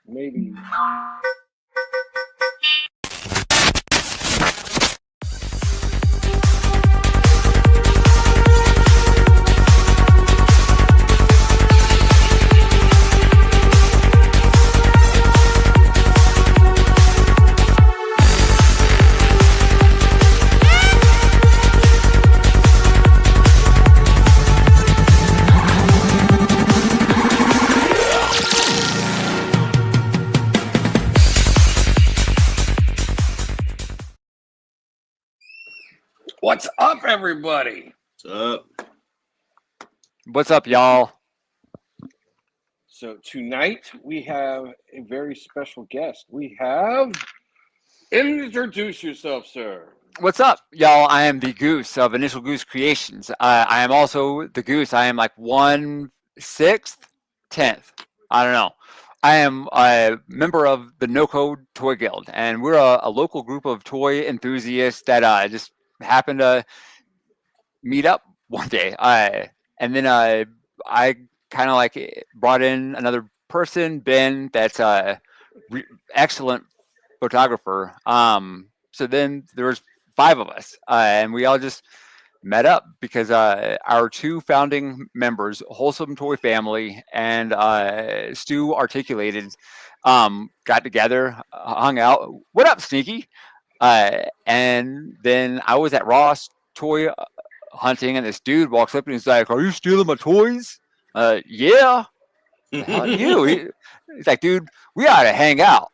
Maybe. What's up, everybody? What's up? What's up, y'all? So tonight we have a very special guest. We have introduce yourself, sir. What's up, y'all? I am the Goose of Initial Goose Creations. I am also the Goose. I am like 1/6, 10th. I don't know. I am a member of the No Code Toy Guild, and we're a local group of toy enthusiasts that just happened to meet up one day. And then I kind of like brought in another person, Ben, that's a excellent photographer. So then there was 5 of us, and we all just met up because our 2 founding members, Wholesome Toy Family and Stu Articulated, got together, hung out. What up, Sneaky? And then I was at Ross Toy hunting, and this dude walks up and he's like, "Are you stealing my toys?" Yeah. The hell are you? He's like, "Dude, we ought to hang out.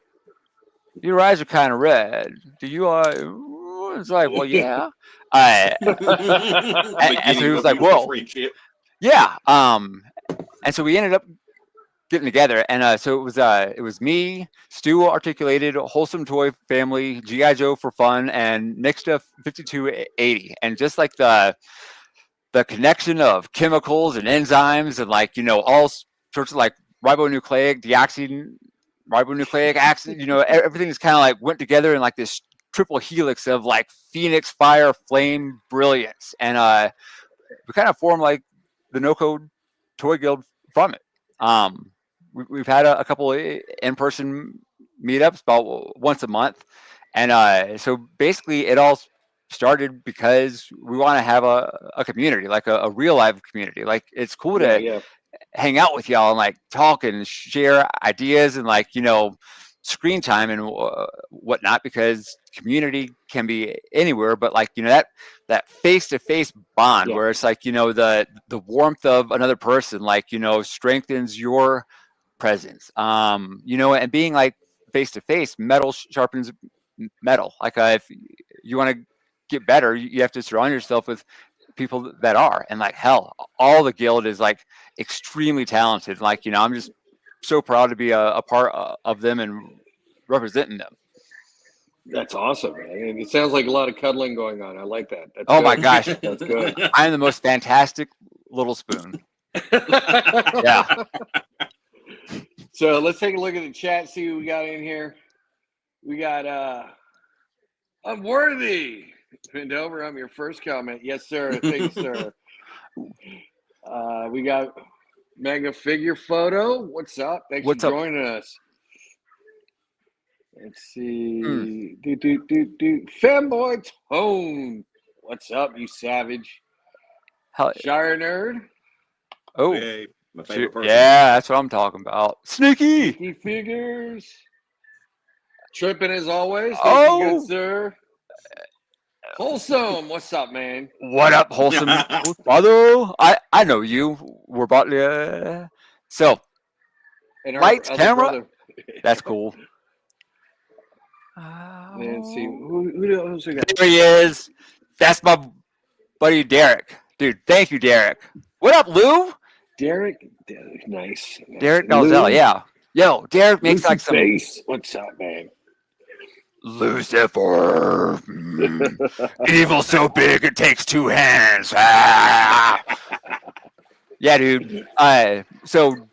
Your eyes are kind of red. Do you?" It's like, "Well, yeah." And so he was like, "Whoa, yeah." And so we ended up getting together, and so it was me, Stu Articulated, Wholesome Toy Family, GI Joe for Fun, and Nixta 5280, and just like the connection of chemicals and enzymes and all sorts of like ribonucleic ribonucleic acid, everything is kind of like went together in like this triple helix of like phoenix fire flame brilliance, and we kind of formed like the No Code Toy Guild from it. We've had a couple of in-person meetups about once a month, and so basically it all started because we want to have a community, like a real live community. Like it's cool to hang out with y'all and like talk and share ideas and screen time and whatnot, because community can be anywhere, but that face-to-face bond where it's like the warmth of another person strengthens your presence, and being like face-to-face, metal sharpens metal. Like if you want to get better, you have to surround yourself with people that are, and like hell, all the guild is like extremely talented. I'm just so proud to be a part of them and representing them. That's awesome, man. And it sounds like a lot of cuddling going on. I like that. That's oh good. my gosh, That's good. I'm the most fantastic little spoon. Yeah. So let's take a look at the chat, see who we got in here. We got Unworthy. Pinned over on your first comment. Yes, sir. Thank you, sir. We got Mega Figure Photo. What's up? Thanks for joining us. Let's see. Fanboy Tone. What's up, you savage? Shire Nerd. Oh, hey, my favorite person. Yeah, that's what I'm talking about. Sneaky Figures. Tripping as always. Thank you, good sir. Wholesome, what's up, man? What up, Wholesome? Brother, I know you. We're about to. So, and lights, camera. Brother. That's cool. Let's see. Who else we got? There he is. That's my buddy Derek. Dude, thank you, Derek. What up, Lou? Derek, nice. Derek Dalzell, yeah. Yo, Derek makes like some. Face. What's up, man? Lucifer. Evil so big it takes 2 hands. Yeah, dude. So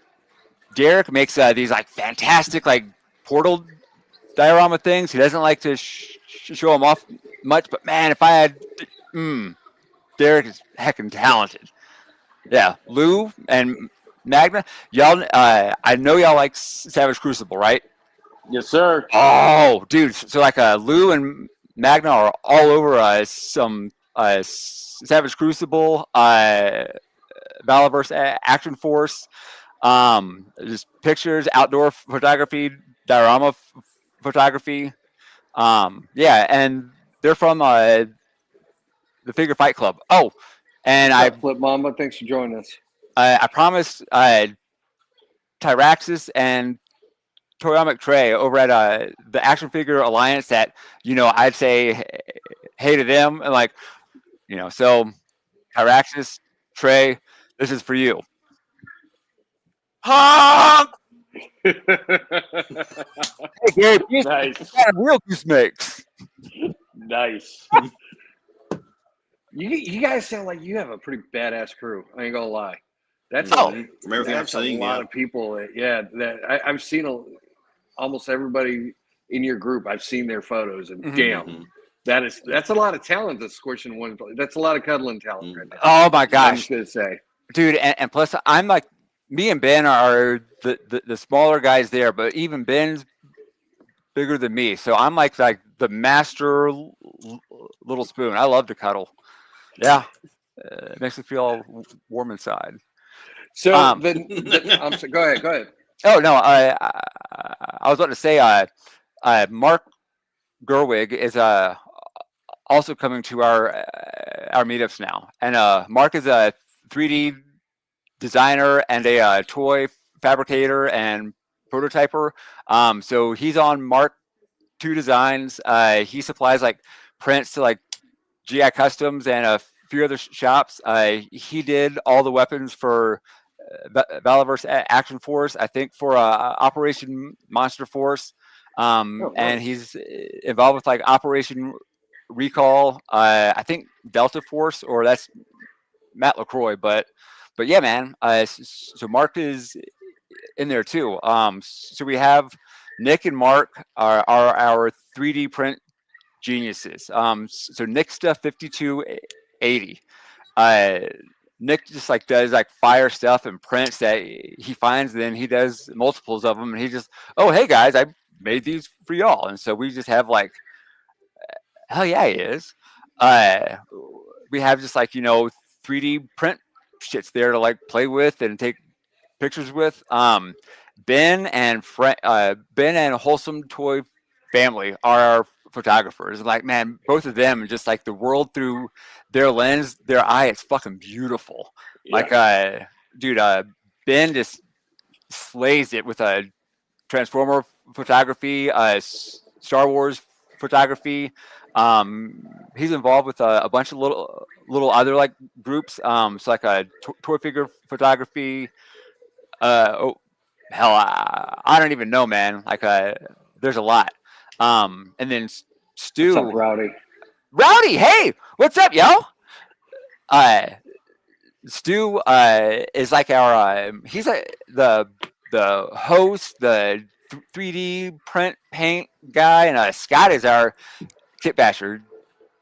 Derek makes these like fantastic like portal diorama things. He doesn't like to show them off much, but man, if I had, Derek is heckin' talented. Yeah, Lou and Magna, y'all. I know y'all like Savage Crucible, right? Yes, sir. Oh, dude. So like, Lou and Magna are all over some Savage Crucible, Valaverse Action Force, just pictures, outdoor photography, diorama photography. Yeah, and they're from the Figure Fight Club. Oh, and What's up, Flip Mamba? Thanks for joining us. I promised Tyraxis and Toyamic Trey over at the Action Figure Alliance that I'd say hey to them, and like so Tyraxis, Trey, this is for you. Honk! Hey Gary, please, Nice. what kind of real goose makes? Nice. You guys sound like you have a pretty badass crew. I ain't gonna lie. That's from everything I've that's seen. a lot of people. That I've seen almost everybody in your group. I've seen their photos, and damn, that's a lot of talent that's squishing one. That's a lot of cuddling talent right now. Oh my I'm gosh, just gonna say, dude, and plus I'm like, me and Ben are the smaller guys there, but even Ben's bigger than me, so I'm like the master little spoon. I love to cuddle. Yeah, it makes me feel all warm inside. so Um, I'm sorry, go ahead. Oh no, I was about to say, Mark Gerwig is also coming to our meetups now, and Mark is a 3D designer and a toy fabricator and prototyper. So he's on Mark II Designs. He supplies like prints to like GI Customs and a few other shops. He did all the weapons for Valaverse Action Force, I think for Operation Monster Force, and he's involved with like Operation Recall. I think Delta Force, or that's Matt LaCroix, but yeah, man. So Mark is in there too. So we have Nick and Mark are our 3D print geniuses. So Nick stuff 5280. Nick just like does like fire stuff and prints that he finds, then he does multiples of them, and he just, oh hey guys, I made these for y'all, and so we just have like, hell yeah, he is. Uh, we have just like 3D print shits there to like play with and take pictures with. Ben and Wholesome Toy Family are our photographers. Like, man, both of them just like the world through their lens, their eye. It's fucking beautiful. Yeah. Like, dude, Ben just slays it with a Transformer photography, Star Wars photography. He's involved with a bunch of little other like groups. So like a toy figure photography. Oh hell, I don't even know, man. Like, there's a lot. And then Stu, what's up, Rowdy, hey, what's up, yo? Stu is like our he's the host, the 3D print paint guy, and Scott is our kit basher.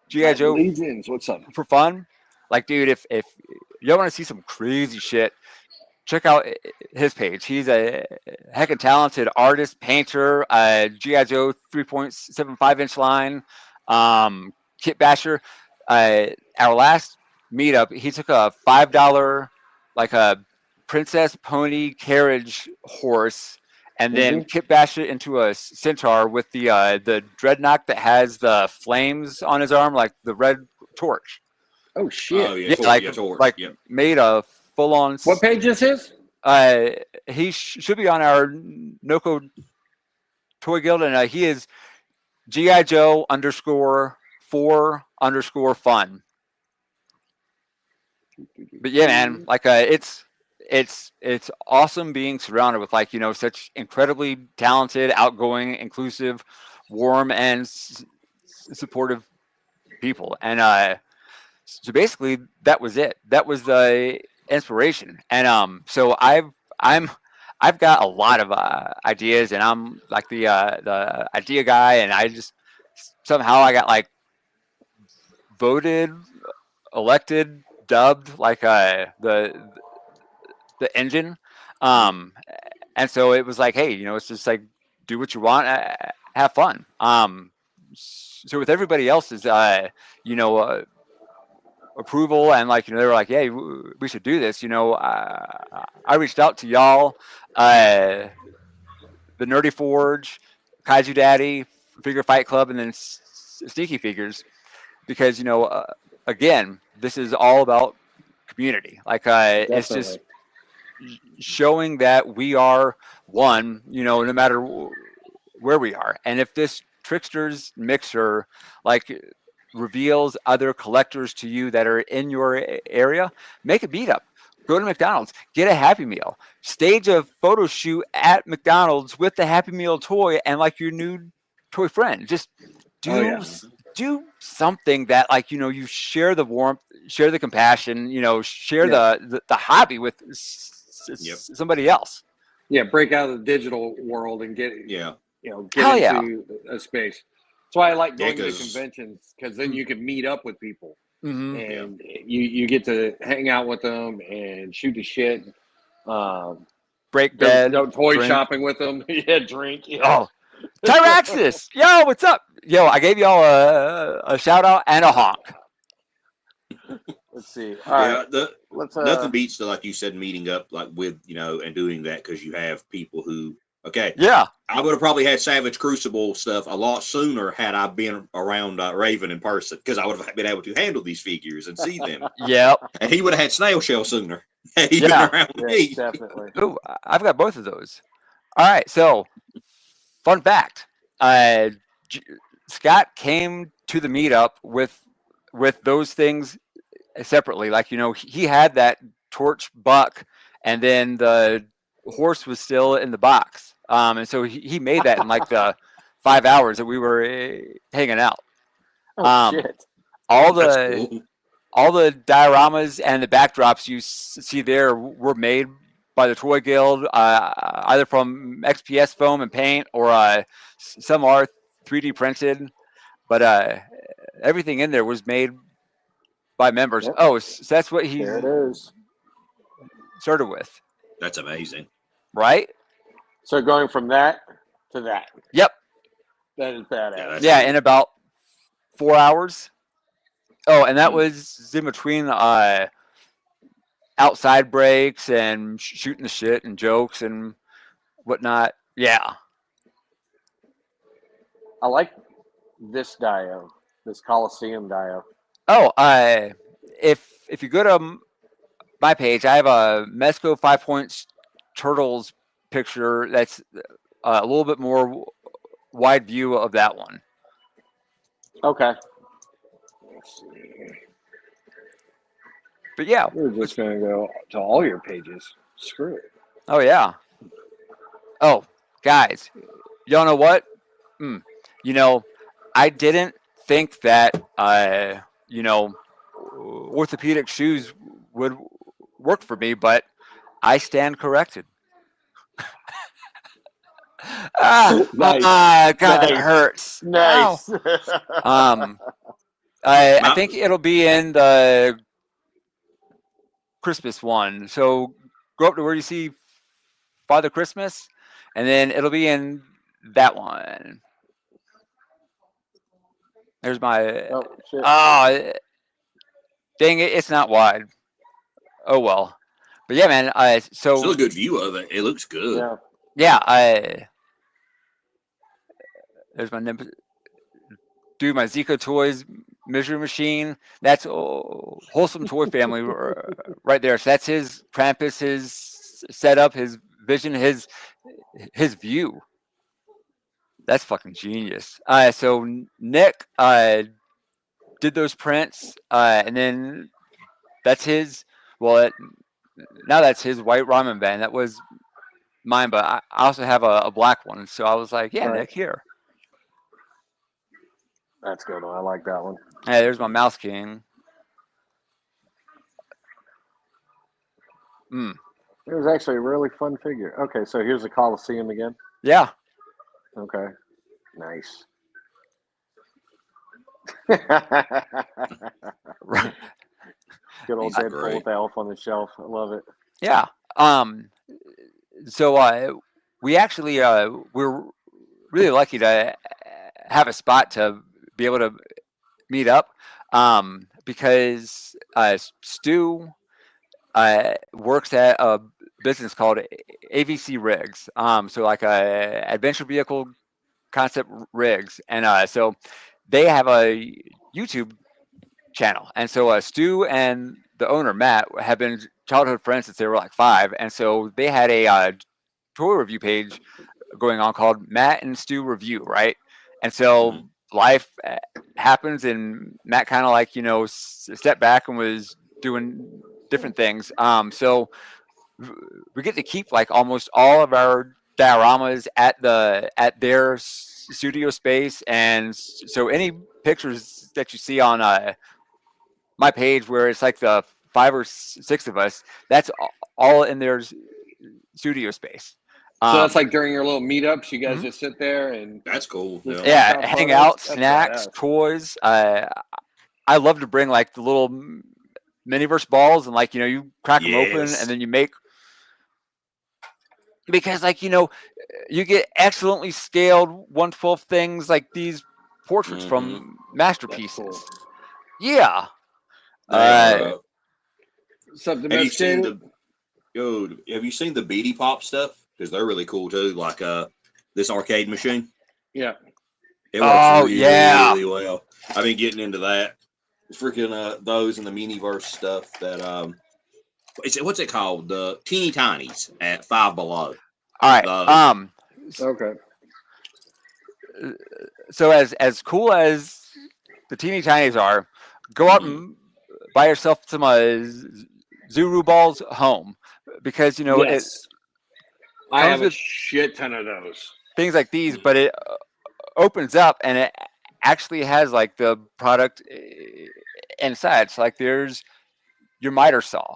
GI Joe Legions, what's up? For fun. Like, dude, if you want to see some crazy shit, check out his page. He's a heckin' talented artist, painter, GI Joe 3.75-inch line, kit basher. Our last meetup, he took a $5 like a princess pony carriage horse, and then kit bashed it into a centaur with the dreadnought that has the flames on his arm, like the red torch. Oh shit! Oh yeah, torch, like made a full on. What page is his? He should be on our Noco Toy Guild, and he is GI Joe _4_fun. But yeah, man, like it's awesome being surrounded with like such incredibly talented, outgoing, inclusive, warm, and supportive people. And so basically that was it. That was the inspiration. And so I've got a lot of ideas, and I'm like the idea guy, and I just somehow I got like voted, elected, dubbed like the engine. Um, and so it was like, hey, it's just like do what you want, have fun. So with everybody else's, approval and like they were like, yeah, we should do this. I reached out to y'all, the Nerdy Forge, Kaiju Daddy, Figure Fight Club, and then Sneaky Figures, because again, this is all about community. Like it's just showing that we are one. No matter where we are, and if this trickster's mixer like reveals other collectors to you that are in your area, make a meetup. Go to McDonald's, get a Happy Meal, stage a photo shoot at McDonald's with the Happy Meal toy and like your new toy friend. Just do something that like you share the warmth, share the compassion, share the hobby with somebody else. Yeah, break out of the digital world and get Hell into a space. That's why I like going to conventions, because then you can meet up with people, and you get to hang out with them and shoot the shit. Break bed, go toy drink. shopping with them. Drink. Oh, Tyraxis, yo, what's up? Yo, I gave y'all a shout out and a honk. Let's see. All right. Nothing beats the, like you said, meeting up like with and doing that, because you have people who. Okay. Yeah. I would have probably had Savage Crucible stuff a lot sooner had I been around Raven in person, because I would have been able to handle these figures and see them. Yep. And he would have had Snail Shell sooner. He'd been around me. Definitely. Ooh, I've got both of those. All right. So, fun fact: Scott came to the meetup with those things separately. Like he had that torch buck, and then the horse was still in the box. And so he made that in like the 5 hours that we were hanging out. Shit. All the dioramas and the backdrops you see there were made by the Toy Guild, either from XPS foam and paint, or some are 3D printed. But everything in there was made by members. Yep. Oh, so that's what he started with. That's amazing. Right? So going from that to that. Yep. That is badass. Yeah, in about 4 hours. Oh, and that was in between outside breaks and shooting the shit and jokes and whatnot. Yeah. I like this dio, this Coliseum dio. Oh, if you go to my page, I have a Mezco 5 Points Turtles picture that's a little bit more wide view of that one. Okay. Let's see. But yeah, we're just gonna go to all your pages. Screw it. Oh yeah. Oh, guys, y'all know what? I didn't think that orthopedic shoes would work for me, but I stand corrected. Nice. God, Nice. that hurts. Nice. I think it'll be in the Christmas one. So go up to where you see Father Christmas, and then it'll be in that one. There's my. Oh, shit. Dang it! It's not wide. Oh well. But yeah, man. So still a good view of it. It looks good. Yeah. There's my do my Zico Toys measuring machine. That's Wholesome Toy Family right there. So that's his Krampus, his setup, his vision, his view. That's fucking genius. So Nick did those prints, and then that's his. Well, now that's his White Ramen Band. That was mine, but I also have a black one. So I was like, yeah, right. Nick, here. That's good. I like that one. Hey, there's my Mouse King. It was actually a really fun figure. Okay, so here's the Coliseum again. Yeah. Okay. Nice. Good old Deadpool with the elf on the shelf. I love it. Yeah. Um, so we actually we're really lucky to have a spot to be able to meet up because Stu works at a business called AVC Rigs. So like adventure vehicle concept rigs, and so they have a YouTube channel, and so Stu and the owner Matt have been childhood friends since they were like 5, and so they had a toy review page going on called Matt and Stu Review, right? And so life happens, and Matt kind of like stepped back and was doing different things. So we get to keep like almost all of our dioramas at their studio space, and so any pictures that you see on my page where it's like the 5 or 6 of us, that's all in their studio space. So that's like during your little meetups, you guys Mhm. just sit there and That's cool. Yeah. yeah, out hang photos? out, That's snacks, badass. toys. I love to bring like the little miniverse balls, and like you crack them open, Yes. and then you make, because like you get excellently scaled 1/12 things like these portraits from That's masterpieces. cool. Yeah. They are. Something Have you seen domesticated? Have you seen the Beady Pop stuff? Because they're really cool too. Like this arcade machine. Yeah. It works Oh, really, yeah. really well. I've been getting into that. Freaking those and the Miniverse stuff that what's it called? The Teeny Tinies at Five Below. All right. Okay. So as cool as the teeny tinies are, go out and buy yourself some Zuru balls home, because it Yes. I comes have a with shit ton of those. things like these, but it opens up and it actually has like the product inside. So like there's your miter saw.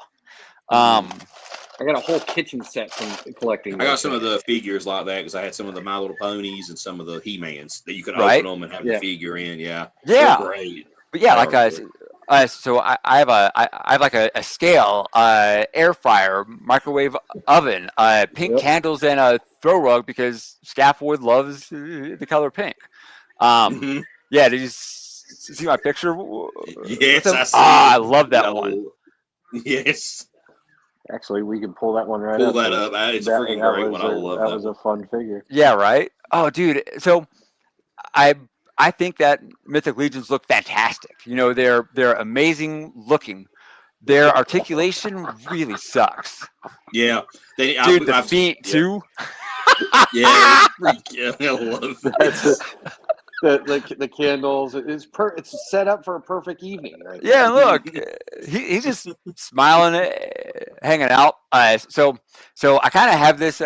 I got a whole kitchen set from collecting. I got those some of things. the figures like that because I had some of the My Little Ponies and some of the He-Mans that you could Right. open them and have Yeah. the figure in. Yeah. Yeah. They're great. But yeah, They like are cool. so I have I have like a scale, air fryer, microwave oven, pink Yep. candles, and a throw rug because Scaffold loves the color pink. Yeah, did you see my picture? Yes, I see I it. love that one. Yes. Actually, we can pull that one right Pull up. that up. It's a freaking great one. I love that that was one. a fun figure. Yeah, right. Oh, dude. So I I think that Mythic Legions look fantastic. They're amazing looking. Their articulation really sucks. Yeah. Dude, the feet too. Yeah, it's pretty good. I love That's it. the candles. It's set up for a perfect evening, right? Yeah, look, he's just smiling, hanging out. So I kind of have this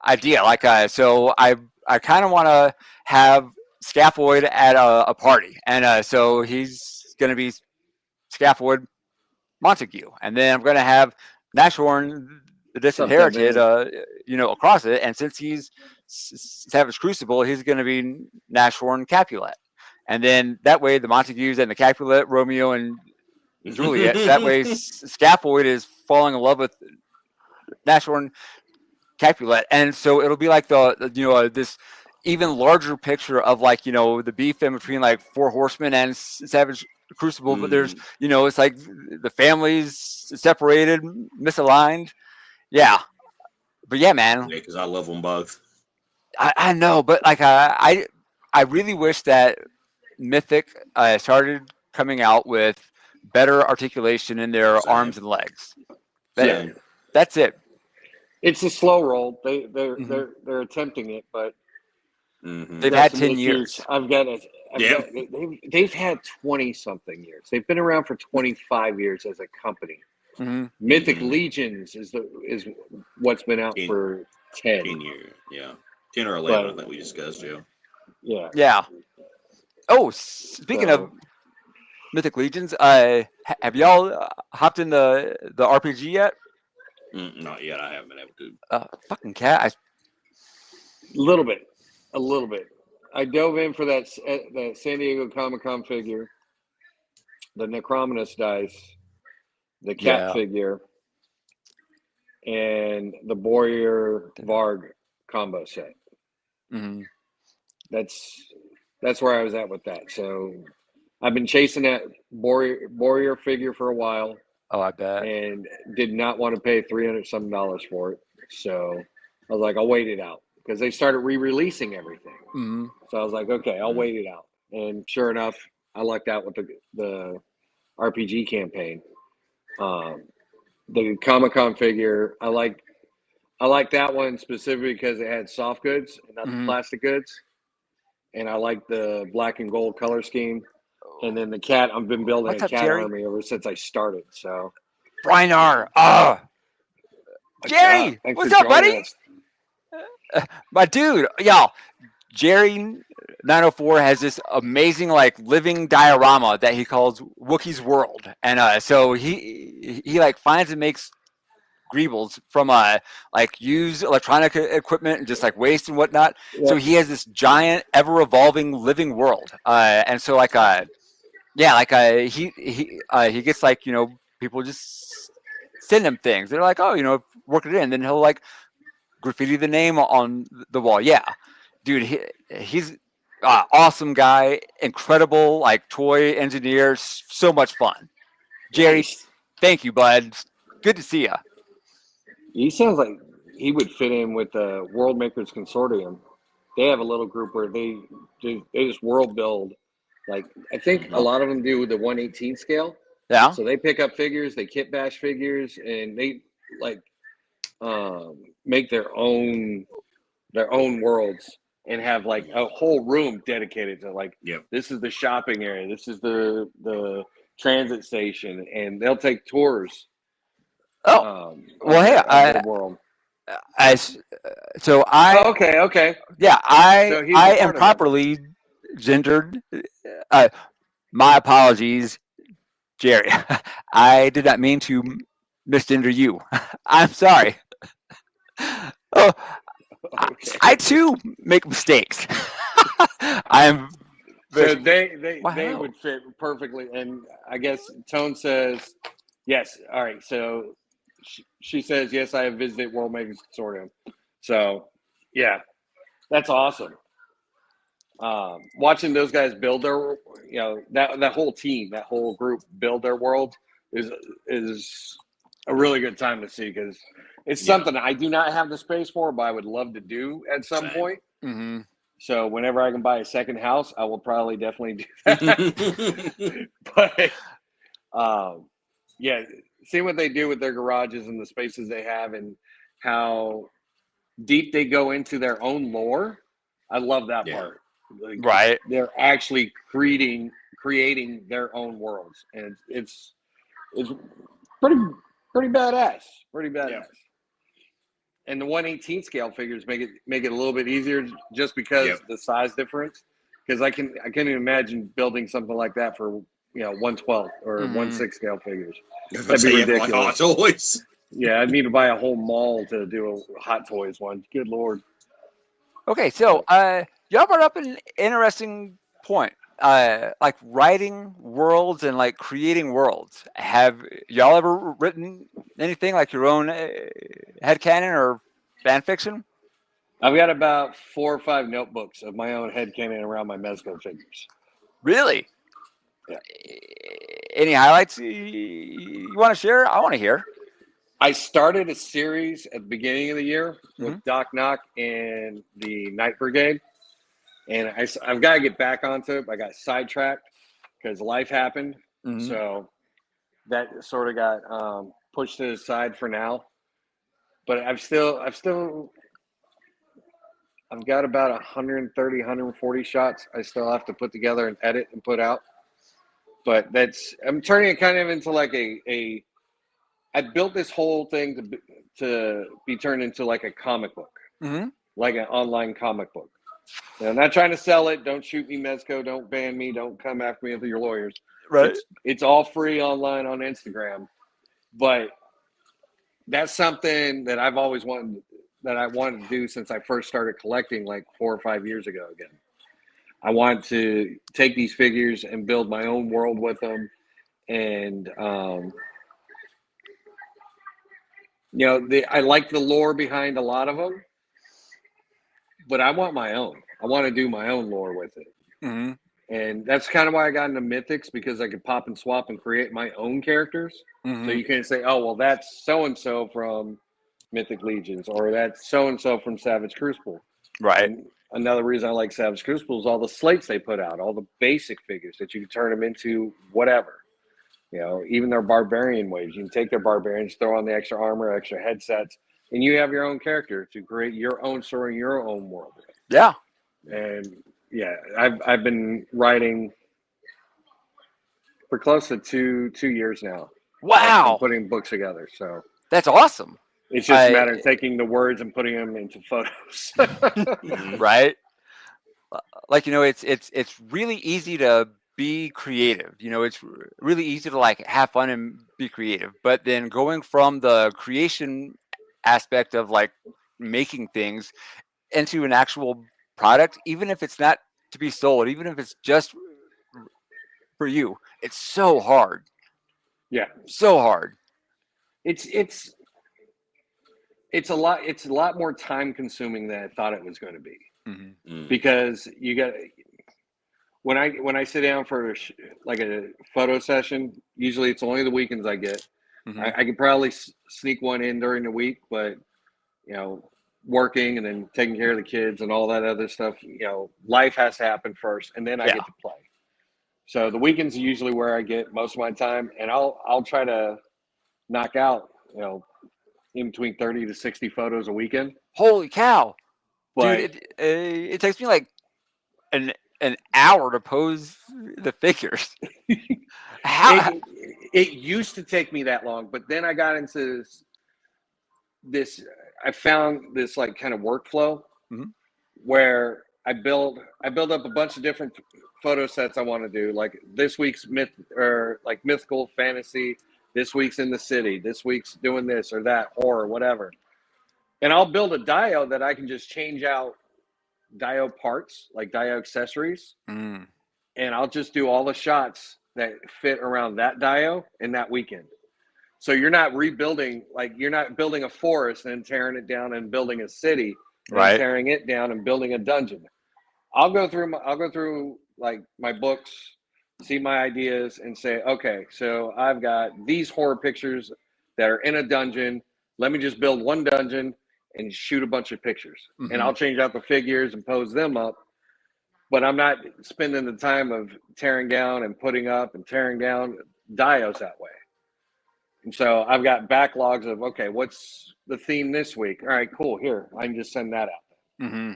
idea, like, so I kind of want to have Scaffold at a party, and so he's gonna be Scaffold Montague, and then I'm gonna have Nashorn the Disinherited, across it, and since he's Savage Crucible, he's gonna be Nashorn Capulet. And then that way, the Montagues and the Capulet, Romeo and Juliet. So that way, Scaffold is falling in love with Nashorn Capulet, and so it'll be like this even larger picture of like the beef in between like Four Horsemen and Savage Crucible. But there's it's like the families separated, misaligned. Yeah, but yeah, man. Yeah, because I love them both. I know, but like I really wish that Mythic started coming out with better articulation in their Same. arms and legs. Same. That's it. It's a slow roll. They're attempting it, but They've had 10 years. They've had 20 something years. They've been around for 25 years as a company. Mythic Legions is what's been out for 10. 10 years. Yeah. 10 or 11, I think we discussed, Yeah. Yeah. Oh, speaking of Mythic Legions, have y'all hopped in the RPG yet? Not yet. I haven't been able to. Fucking cat. A little bit. I dove in for that San Diego Comic-Con figure, the Necrominus dice, the cat figure, and the Boyer Varg combo set. Mm-hmm. That's where I was at with that. So I've been chasing that Boyer figure for a while. Oh, I bet. And did not want to pay $300 some for it. So I was like, I'll wait it out because they started re-releasing everything. Mm-hmm. So I was like, okay, I'll wait it out. And sure enough, I lucked out with the RPG campaign. The Comic-Con figure, I like that one specifically because it had soft goods and not the plastic goods. And I like the black and gold color scheme. And then the cat, I've been building What's a up, cat Jerry? army ever since I started. So Brinar. Jerry, thanks what's for up, buddy? joining us. My dude, y'all. Jerry 904 has this amazing like living diorama that he calls Wookiee's World, and so he like finds and makes greebles from like used electronic equipment and just like waste and whatnot. Yep. So he has this giant, ever evolving living world, and so like he gets like people just send him things. They're like, oh, work it in, and then he'll like graffiti the name on the wall. Yeah, dude, he's awesome guy, incredible like toy engineer, so much fun. Jerry, Nice. thank you, bud. Good to see you. He sounds like he would fit in with the World Makers Consortium. They have a little group where they just world build. Like I think a lot of them do the 1/18 scale. Yeah. So they pick up figures, they kit bash figures, and they like make their own worlds and have like a whole room dedicated to like this is the shopping area, this is the transit station, and they'll take tours. Well, hey, their world. So I. Oh, okay. Yeah, So he's I a part am of it. properly gendered. My apologies, Jerry. I did not mean to misgender you. I'm sorry. Oh, Okay. I too make mistakes. I'm. So they Wow. would fit perfectly, and I guess Tone says yes. All right, so she says yes. I have visited World Makers Consortium, so yeah, that's awesome. Watching those guys build their, that whole team, that whole group build their world is a really good time to see because it's something I do not have the space for, but I would love to do at some point. Mm-hmm. So whenever I can buy a second house, I will probably definitely do that. But yeah, seeing what they do with their garages and the spaces they have and how deep they go into their own lore, I love that part. Like, right. They're actually creating their own worlds, and it's pretty badass. Pretty badass. Yeah. And the 1/18 scale figures make it a little bit easier just because the size difference. Because I can imagine building something like that for 1/12 or 1/6 scale figures. That'd be ridiculous. Like Hot Toys. Yeah, I'd need to buy a whole mall to do a Hot Toys one. Good Lord. Okay, so y'all brought up an interesting point. Like writing worlds and like creating worlds. Have y'all ever written anything like your own headcanon or fan fiction? I've got about 4 or 5 notebooks of my own headcanon around my Mezco figures. Really? Yeah. Any highlights you want to share? I want to hear. I started a series at the beginning of the year with Doc Knock and the Night Brigade. And I've got to get back onto it. I got sidetracked because life happened. Mm-hmm. So that sort of got pushed to the side for now. But I've got about 130, 140 shots I still have to put together and edit and put out. But I'm turning it kind of into like I built this whole thing to be turned into like a comic book, like an online comic book. I'm not trying to sell it. Don't shoot me, Mezco. Don't ban me. Don't come after me with your lawyers. Right. It's all free online on Instagram. But that's something that I've always wanted to do since I first started collecting like 4 or 5 years ago again. I want to take these figures and build my own world with them. And You know, I like the lore behind a lot of them, but I want my own. I want to do my own lore with it. Mm-hmm. And that's kind of why I got into Mythics, because I could pop and swap and create my own characters. Mm-hmm. So you can't say, oh, well, that's so-and-so from Mythic Legions, or that's so-and-so from Savage Crucible. Right. And another reason I like Savage Crucible is all the slates they put out, all the basic figures that you can turn them into whatever. You know, even their barbarian waves. You can take their barbarians, throw on the extra armor, extra headsets, and you have your own character to create your own story, your own world. Yeah. And yeah, I've been writing for close to two years now. I've been Wow. putting books together, so That's awesome. it's just a matter of taking the words and putting them into photos. Right. Like, you know, it's really easy to be creative. You know, it's really easy to like have fun and be creative. But then going from the creation aspect of like making things into an actual product, even if it's not to be sold, even if it's just for you, it's so hard. Yeah, So hard. it's a lot more time consuming than I thought it was going to be. Mm-hmm. Because you got, when I sit down for like a photo session, usually it's only the weekends I get. Mm-hmm. I could probably sneak one in during the week, but you know, working and then taking care of the kids and all that other stuff, you know, life has to happen first, and then I get to play. So the weekends are usually where I get most of my time, and I'll try to knock out, you know, in between 30 to 60 photos a weekend. Holy cow. But dude, it takes me like an hour to pose the figures. How? it used to take me that long, but then I got into this. I found this like kind of workflow where I build up a bunch of different photo sets I want to do. Like this week's mythical fantasy. This week's in the city. This week's doing this or that, horror, whatever. And I'll build a dio that I can just change out dio parts, like dio accessories. And I'll just do all the shots that fit around that dio in that weekend. So you're not rebuilding, like you're not building a forest and tearing it down and building a city, and tearing it down and building a dungeon. I'll go through like my books, see my ideas, and say, okay, so I've got these horror pictures that are in a dungeon. Let me just build one dungeon and shoot a bunch of pictures, and I'll change out the figures and pose them up. But I'm not spending the time of tearing down and putting up and tearing down dios that way. And so I've got backlogs of, okay, what's the theme this week? All right, cool. Here, I can just send that out.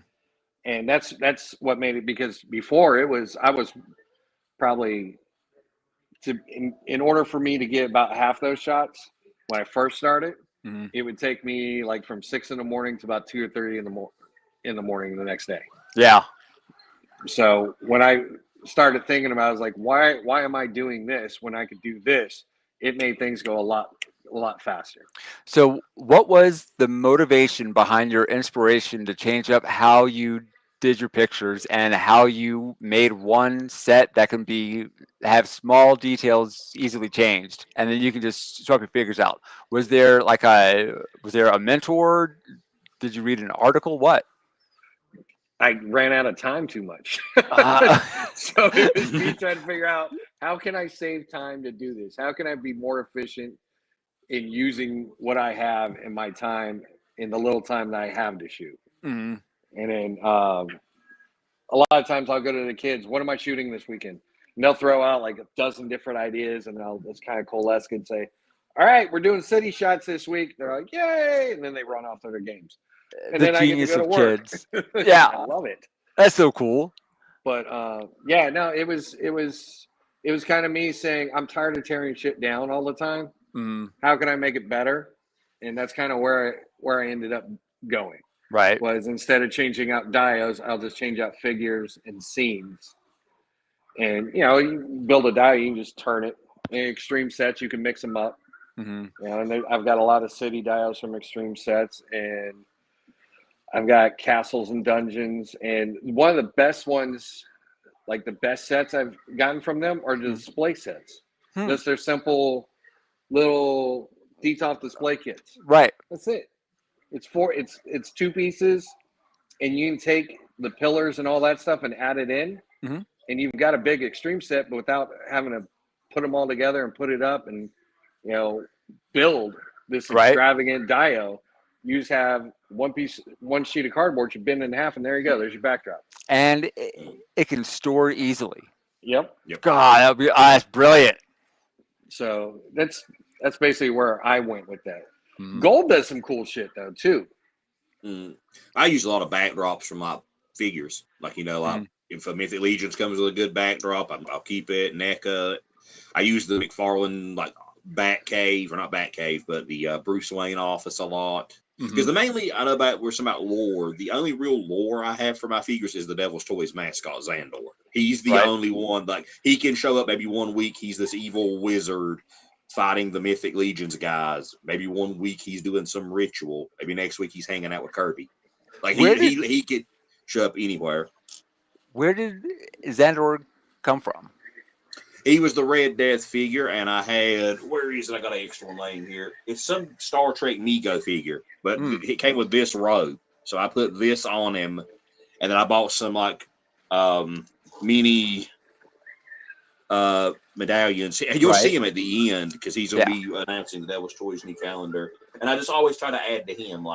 And that's what made it, because before I was probably in order for me to get about half those shots when I first started, it would take me like from 6 in the morning to about 2 or 3 in the morning the next day. Yeah. So when I started thinking about it, I was like, why am I doing this when I could do this? It made things go a lot faster. So what was the motivation behind your inspiration to change up how you did your pictures and how you made one set that can have small details easily changed, and then you can just swap your figures out? Was there a mentor? Did you read an article? What? I ran out of time too much. So it was me trying to figure out, how can I save time to do this? How can I be more efficient in using what I have in my time, in the little time that I have to shoot? And then a lot of times I'll go to the kids, what am I shooting this weekend? And they'll throw out like a dozen different ideas, and I'll just kind of coalesce and say, all right, we're doing city shots this week. They're like, yay! And then they run off to their games. And the then I get to genius go to of work. kids. Yeah, I love it. That's so cool. But yeah, no, it was kind of me saying, I'm tired of tearing shit down all the time. How can I make it better? And that's kind of where I ended up going. Right. Was instead of changing out dios, I'll just change out figures and scenes. And you build a dio, you can just turn it. In extreme sets, you can mix them up. And I've got a lot of city dios from extreme sets, and I've got castles and dungeons. And one of the best ones, like the best sets I've gotten from them, are the display sets. Just their simple little Detox display kits. Right. That's it. It's 2 pieces, and you can take the pillars and all that stuff and add it in, Mhm. and you've got a big extreme set, but without having to put them all together and put it up and build this extravagant dio. You just have one sheet of cardboard, you bend it in half, and there you go. There's your backdrop. And it can store easily. Yep. God, that's brilliant. So that's basically where I went with that. Mhm. Gold does some cool shit though too. I use a lot of backdrops from my figures. Like if a Mythic Legions comes with a good backdrop, I'll keep it. NECA. I use the McFarlane Batcave, or not Batcave, but the Bruce Wayne office a lot. Because I know we're talking about lore. The only real lore I have for my figures is the Devil's Toys mascot, Xandor. He's the only one. Like, he can show up maybe one week, he's this evil wizard fighting the Mythic Legions guys. Maybe one week he's doing some ritual. Maybe next week he's hanging out with Kirby. Like, he could show up anywhere. Where did Xandor come from? He was the Red Death figure, and I had, where is it? I got an extra name here. It's some Star Trek Nego figure, but it came with this robe. So I put this on him, and then I bought some mini medallions. You'll see him at the end because he's going to be announcing the Devil's Toys new calendar. And I just always try to add to him,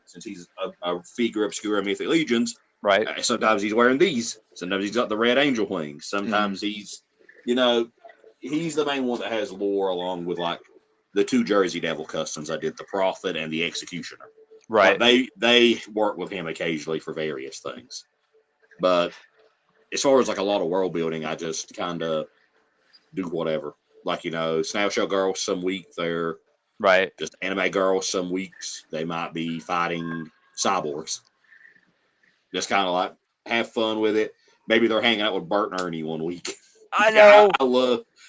since he's a figure obscure Mythic Legions. Right. Sometimes he's wearing these. Sometimes he's got the Red Angel wings. Sometimes he's, he's the main one that has lore, along with the 2 Jersey Devil customs I did, the Prophet and the Executioner. Right. They work with him occasionally for various things. But as far as a lot of world building, I just kind of do whatever. Snail Shell Girls, some week they're just anime girls. Some weeks they might be fighting cyborgs. Just kind of have fun with it. Maybe they're hanging out with Bert and Ernie one week. I know.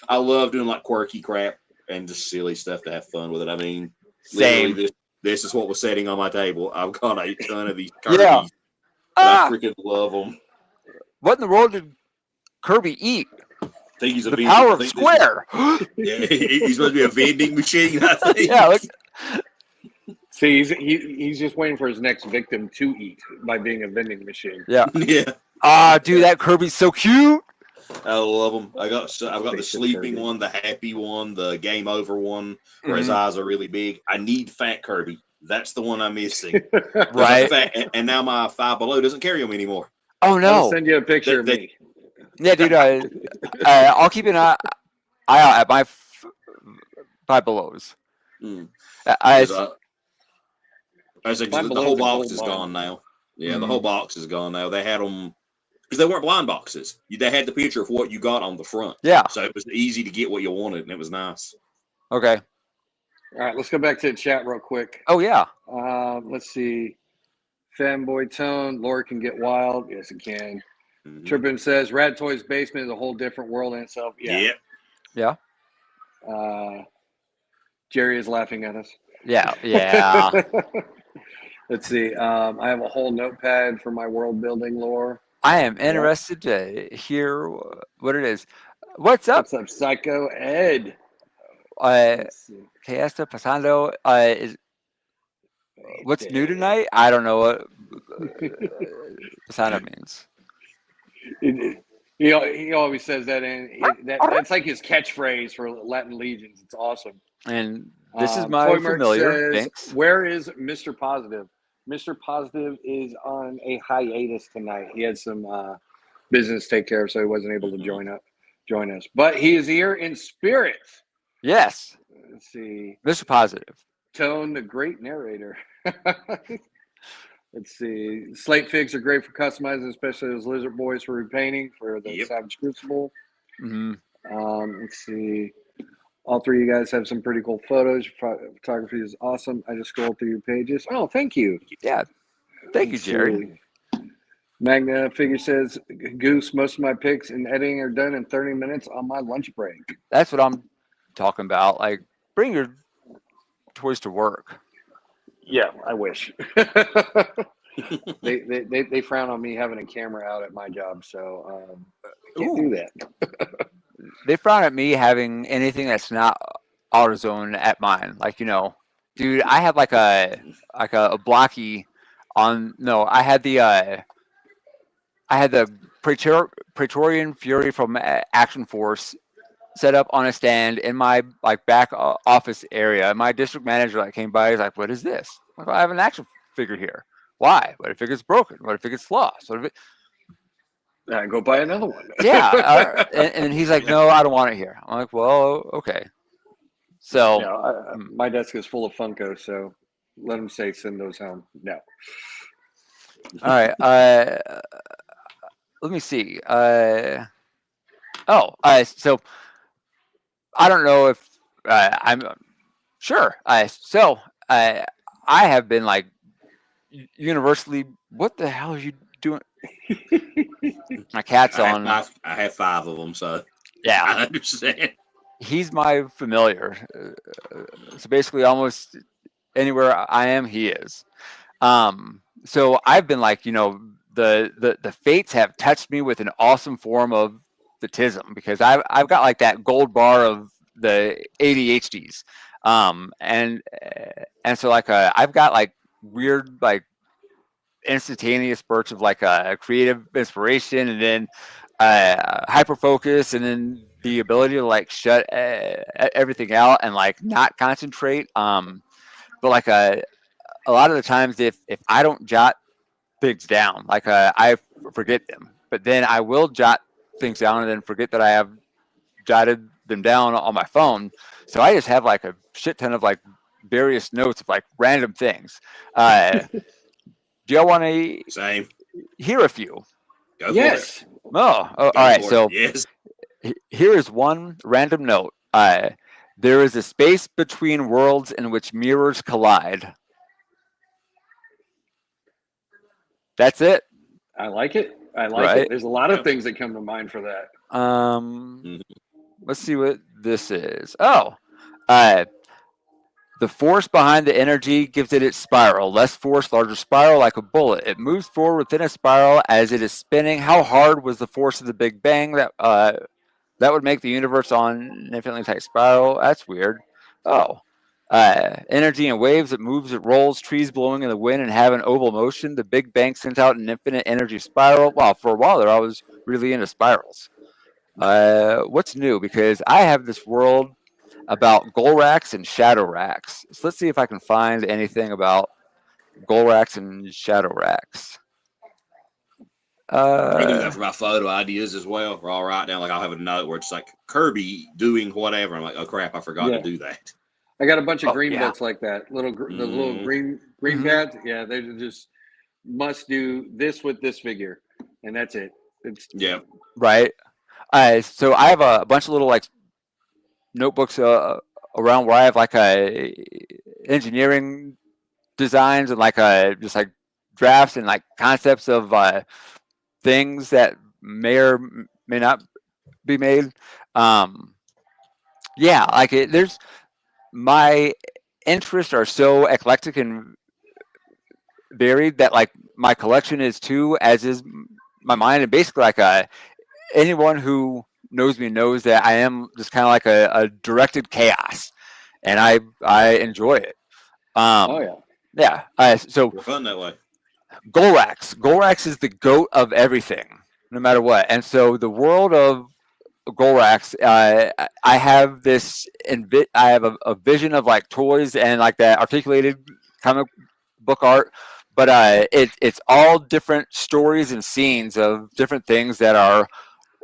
I love doing quirky crap and just silly stuff to have fun with it. I mean, same. Literally this is what was sitting on my table. I've got a ton of these Kirby's. I freaking love them. What in the world did Kirby eat? I think he's the power of Square. Yeah, he's supposed to be a vending machine, I think. Yeah. See, he's just waiting for his next victim to eat by being a vending machine. Yeah. Dude, that Kirby's so cute. I love them. I've got the sleeping one, the happy one, the game over one, where his eyes are really big. I need Fat Kirby. That's the one I'm missing. Right. And now my Five Below doesn't carry them anymore. Oh no! I'll send you a picture of me. Yeah, dude. I'll keep an eye out at my Five Belows. The Below whole box is gone now. Yeah, the whole box is gone now. They had them because they weren't blind boxes. They had the picture of what you got on the front. Yeah. So it was easy to get what you wanted, and it was nice. Okay. All right, let's go back to the chat real quick. Oh yeah. Let's see. Fanboy Tone, Laura can get wild. Yes, it can. Trippin says Rad Toys basement is a whole different world in itself. Yeah. Yeah. Jerry is laughing at us. Yeah. Yeah. Let's see. I have a whole notepad for my world building lore. I am interested to hear what it is. What's up? What's up, Psycho Ed? ¿Qué está pasando? What's new tonight? I don't know what pasando means. He always says that, and that's like his catchphrase for Latin Legions. It's awesome. And this is my Toy familiar. Says, Thanks. where is Mr. Positive? Mr. Positive is on a hiatus tonight. He had some business to take care of, so he wasn't able to join us. But he is here in spirit. Yes. Let's see. Mr. Positive. Tone, the great narrator. Let's see. Slate figs are great for customizing, especially those lizard boys for repainting for the Savage Crucible. Let's see. All 3 of you guys have some pretty cool photos. Photography is awesome. I just scrolled through your pages. Oh, thank you. Yeah. Thank you, Jerry. Magna Figure says, Goose, most of my pics and editing are done in 30 minutes on my lunch break. That's what I'm talking about. Like, bring your toys to work. Yeah, I wish. They frown on me having a camera out at my job, so can't do that. They frown at me having anything that's not AutoZone at mine. Like, dude, I had like a blocky on. No, I had the Praetorian Fury from Action Force set up on a stand in my like back office area. My district manager like came by. He's like, "What is this?" I'm like, "I have an action figure here. Why? What if it gets broken? What if it gets lost? What if it?" Go buy another one. Yeah, and he's like, "No, I don't want it here." I'm like, "Well, okay." So, my desk is full of Funko, so let him say send those home. No. all right. Let me see. So I don't know if I'm sure. I have been like universally. What the hell are you doing? My cat's on. I have 5 of them, so Yeah, I understand. he's my familiar. So basically, almost anywhere I am, he is. So I've been like, the fates have touched me with an awesome form of the tism because I've got like that gold bar of the ADHDs, and so like I've got like weird like instantaneous spurts of like a creative inspiration, and then hyper focus, and then the ability to like shut everything out and like not concentrate. But like a lot of the times, if I don't jot things down, like I forget them, but then I will jot things down and then forget that I have jotted them down on my phone. So I just have like a shit ton of like various notes of like random things. Do y'all want to Same. hear a few? Go Yes. for it. All right. So yes. Here is one random note. There is a space between worlds in which mirrors collide. That's it. I like it. I like Right. it. There's a lot of things that come to mind for that. Let's see what this is. Oh, the force behind the energy gives it its spiral. Less force, larger spiral, like a bullet. It moves forward within a spiral as it is spinning. How hard was the force of the Big Bang that would make the universe on an infinitely tight spiral? That's weird. Oh. Energy and waves, it moves, it rolls, trees blowing in the wind and have an oval motion. The Big Bang sent out an infinite energy spiral. Wow, for a while there, I was really into spirals. What's new? Because I have this world about goal racks and shadow racks. So let's see if I can find anything about goal racks and shadow racks. I do that for my photo ideas as well. Where I'll write down, like, I'll have a note where it's like Kirby doing whatever. I'm like, oh crap, I forgot to do that. I got a bunch of green books like that. The little green pads. Yeah, they just must do this with this figure, and that's it. It's right. So I have a bunch of little like notebooks around where I have like engineering designs and like just like drafts and like concepts of things that may or may not be made. Yeah, like there's my interests are so eclectic and varied that like my collection is too, as is my mind, and basically like anyone who knows me knows that I am just kind of like a directed chaos, and I enjoy it. Yeah. So you're fun that way. Golrax is the goat of everything, no matter what. And so the world of Golrax, I have this I have a vision of like toys and like that articulated comic book art, but it's all different stories and scenes of different things that are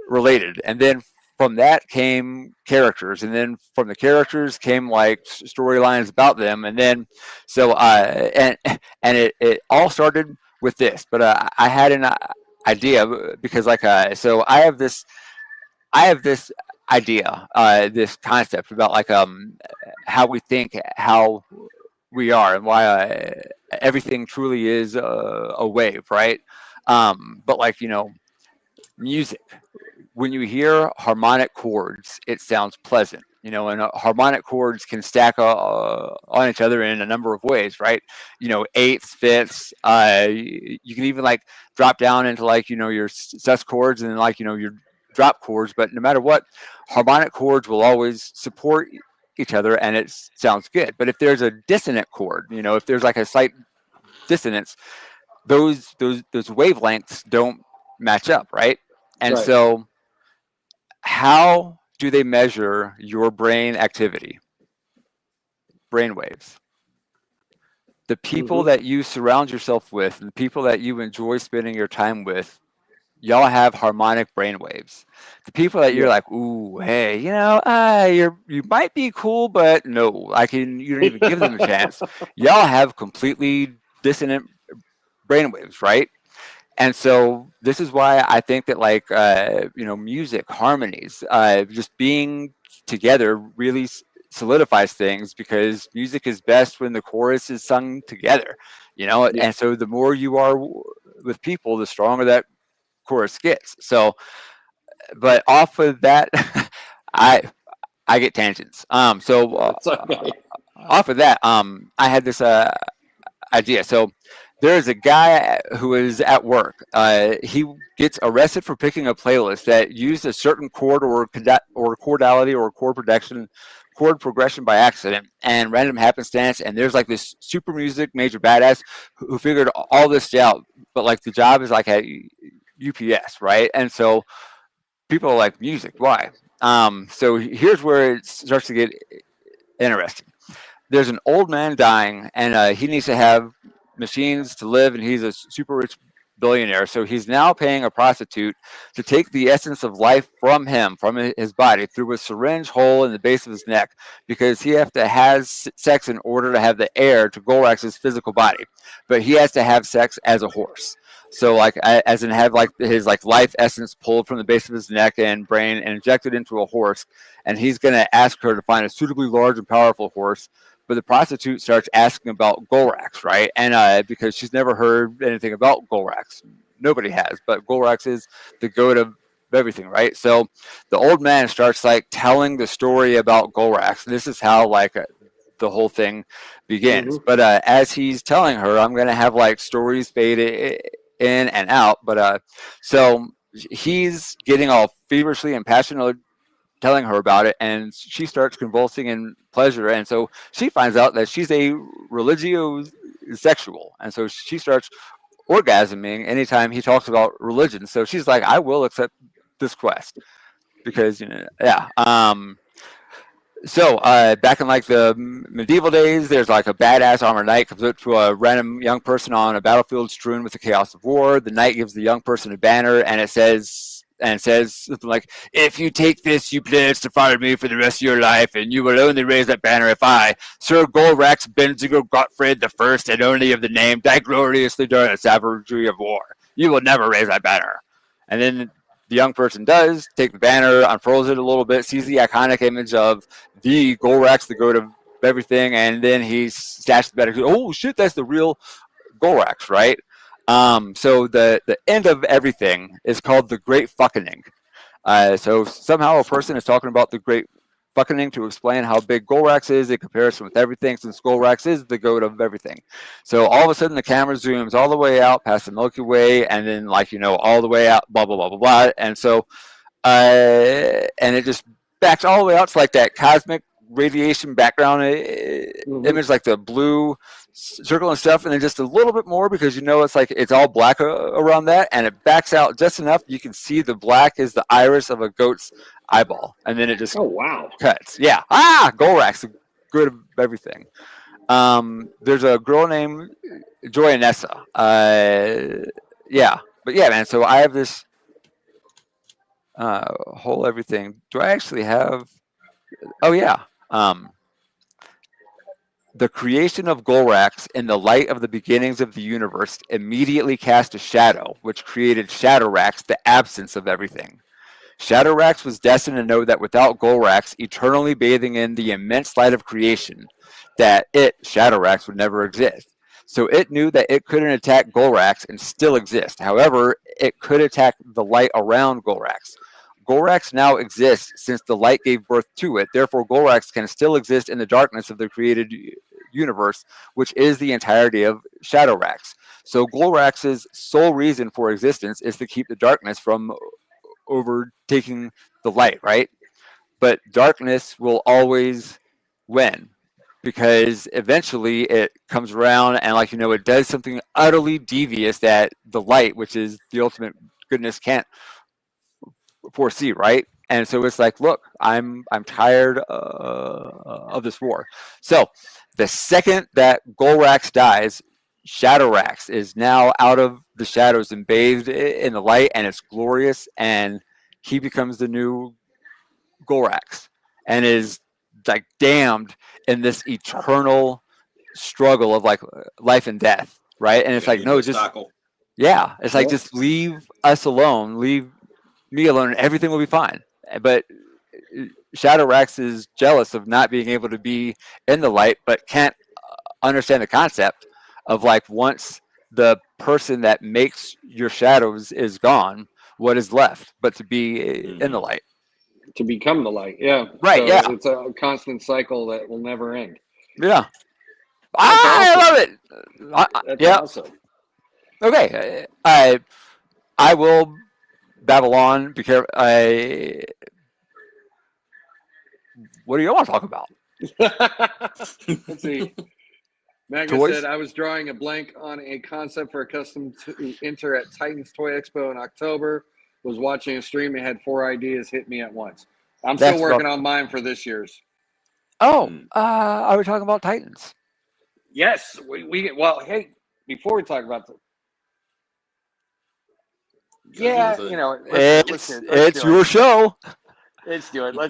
related, and then from that came characters, and then from the characters came like storylines about them, and then so and it all started with this, but I had an idea because like so I have this idea, this concept about like how we think, how we are, and why everything truly is a wave, right? But like music, when you hear harmonic chords, it sounds pleasant, and harmonic chords can stack on each other in a number of ways, right? Eighths, fifths. You can even like drop down into like your sus chords and then like your drop chords. But no matter what, harmonic chords will always support each other and it sounds good. But if there's a dissonant chord, if there's like a slight dissonance, those wavelengths don't match up, right? And Right. so how do they measure your brain activity? Brain waves. The people that you surround yourself with and the people that you enjoy spending your time with, y'all have harmonic brain waves. The people that you're Yeah. like, ooh, hey, you might be cool, but no, you don't even give them a chance. Y'all have completely dissonant brain waves, right? And so this is why I think that like music harmonies, just being together really solidifies things, because music is best when the chorus is sung together, Yeah. and so the more you are with people, the stronger that chorus gets. So, but off of that, I I get tangents. That's okay. Off of that, I had this idea. So there's a guy who is at work. He gets arrested for picking a playlist that used a certain chord or chordality or chord progression by accident and random happenstance. And there's like this super music major badass who figured all this out. But like the job is like at UPS, right? And so people are like, music, why? So here's where it starts to get interesting. There's an old man dying, and he needs to have machines to live, and he's a super rich billionaire. So he's now paying a prostitute to take the essence of life from him, from his body, through a syringe hole in the base of his neck, because he has to have sex in order to have the air to Gorax's physical body. But he has to have sex as a horse. So like as in have like his like life essence pulled from the base of his neck and brain and injected into a horse, and he's gonna ask her to find a suitably large and powerful horse. But the prostitute starts asking about Golrax, right? And because she's never heard anything about Golrax, nobody has. But Golrax is the goat of everything, right? So the old man starts like telling the story about Golrax. This is how like the whole thing begins. But as he's telling her, I'm gonna have like stories fade in and out. But so he's getting all feverishly and passionately telling her about it, and she starts convulsing in pleasure. And so she finds out that she's a religiosexual, and so she starts orgasming anytime he talks about religion. So she's like, I will accept this quest, because yeah. So back in like the medieval days, there's like a badass armored knight comes up to a random young person on a battlefield strewn with the chaos of war. The knight gives the young person a banner, and it says something like, "If you take this, you pledge to follow me for the rest of your life, and you will only raise that banner if I, Sir Golrax Benziger Gottfried the First, and only of the name, die gloriously during the savagery of war. You will never raise that banner." And then the young person does take the banner, unfurls it a little bit, sees the iconic image of the Golrax, the goat of everything, and then he stashes the banner. Oh shit, that's the real Golrax, right? So the end of everything is called the Great Fucking. So somehow a person is talking about the Great Fucking to explain how big Golrax is in comparison with everything, since Golrax is the goat of everything. So all of a sudden the camera zooms all the way out past the Milky Way, and then all the way out, blah blah blah blah blah. And so and it just backs all the way out to like that cosmic radiation background image, like the blue circle and stuff, and then just a little bit more, because it's like it's all black around that, and it backs out just enough you can see the black is the iris of a goat's eyeball, and then it just cuts. Yeah, Golrax, good of everything. There's a girl named Joyanessa. Yeah, but yeah, man. So I have this whole everything. Do I actually have? Oh yeah. The creation of Golrax in the light of the beginnings of the universe immediately cast a shadow, which created Shadowrax, the absence of everything. Shadowrax was destined to know that without Golrax eternally bathing in the immense light of creation, that Shadowrax, would never exist. So it knew that it couldn't attack Golrax and still exist. However, it could attack the light around Golrax. Golrax now exists since the light gave birth to it. Therefore, Golrax can still exist in the darkness of the created universe, which is the entirety of Shadowrax. So Golrax's sole reason for existence is to keep the darkness from overtaking the light, right? But darkness will always when, because eventually it comes around and, like, it does something utterly devious that the light, which is the ultimate goodness, can't foresee, right? And so it's like, look, I'm tired of this war. So the second that Golrax dies, Shadowrax is now out of the shadows and bathed in the light, and it's glorious, and he becomes the new Golrax and is like damned in this eternal struggle of like life and death, right? And it's like, no, just cycle. yeah, it's like, just leave us alone, leave me alone, and everything will be fine. But Shadowrax is jealous of not being able to be in the light, but can't understand the concept of, like, once the person that makes your shadows is gone, what is left but to be in the light? To become the light, yeah. Right, so yeah. It's a constant cycle that will never end. Yeah. That's I awesome. love it. That's yeah. awesome. Okay. I will babble on. Be careful. What do you want to talk about? Let's see. Magna Toys? said, I was drawing a blank on a concept for a custom to enter at Titans Toy Expo in October. Was watching a stream and had 4 ideas hit me at once. I'm still working on mine for this year's. Oh, are we talking about Titans? Yes. Well, hey, before we talk about it's your show. Let's do it. We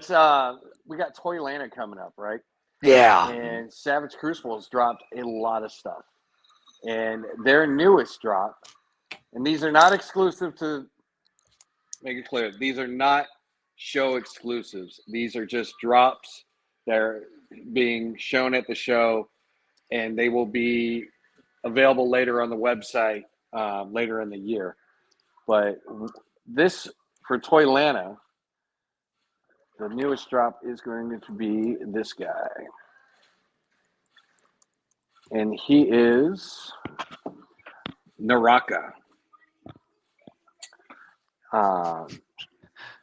got Toylanta coming up, right? Yeah. And Savage Crucibles dropped a lot of stuff. And their newest drop, and these are not exclusive to, make it clear, these are not show exclusives. These are just drops that are being shown at the show, and they will be available later on the website later in the year. But this, for Toylanta, the newest drop is going to be this guy. And he is Naraka.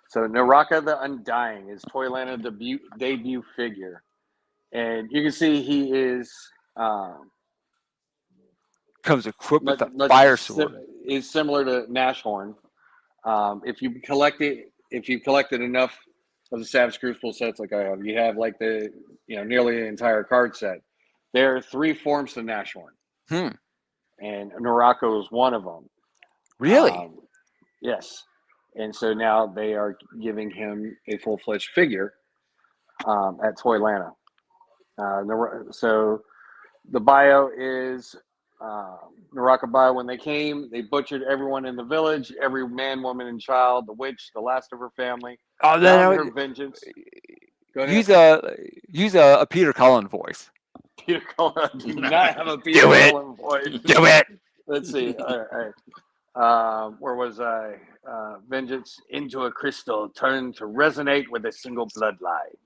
So Naraka the Undying is Toylanta debut figure. And you can see he is comes equipped with a fire sword. Is similar to Nashorn. If you collected enough of the Savage Crucible sets like I have, you have like the nearly the entire card set. There are 3 forms to Nashorn. And Naraka is one of them. Really? Yes. And so now they are giving him a full-fledged figure at Toylanta. So the bio is Naraka bio. When they came, they butchered everyone in the village, every man, woman, and child, the witch, the last of her family. Oh, then her vengeance. Go ahead. Use a Peter Cullen voice. Peter Cullen. I do not have a Peter Cullen voice. Do it. Let's see. All right. Where was I? Vengeance into a crystal turned to resonate with a single bloodline.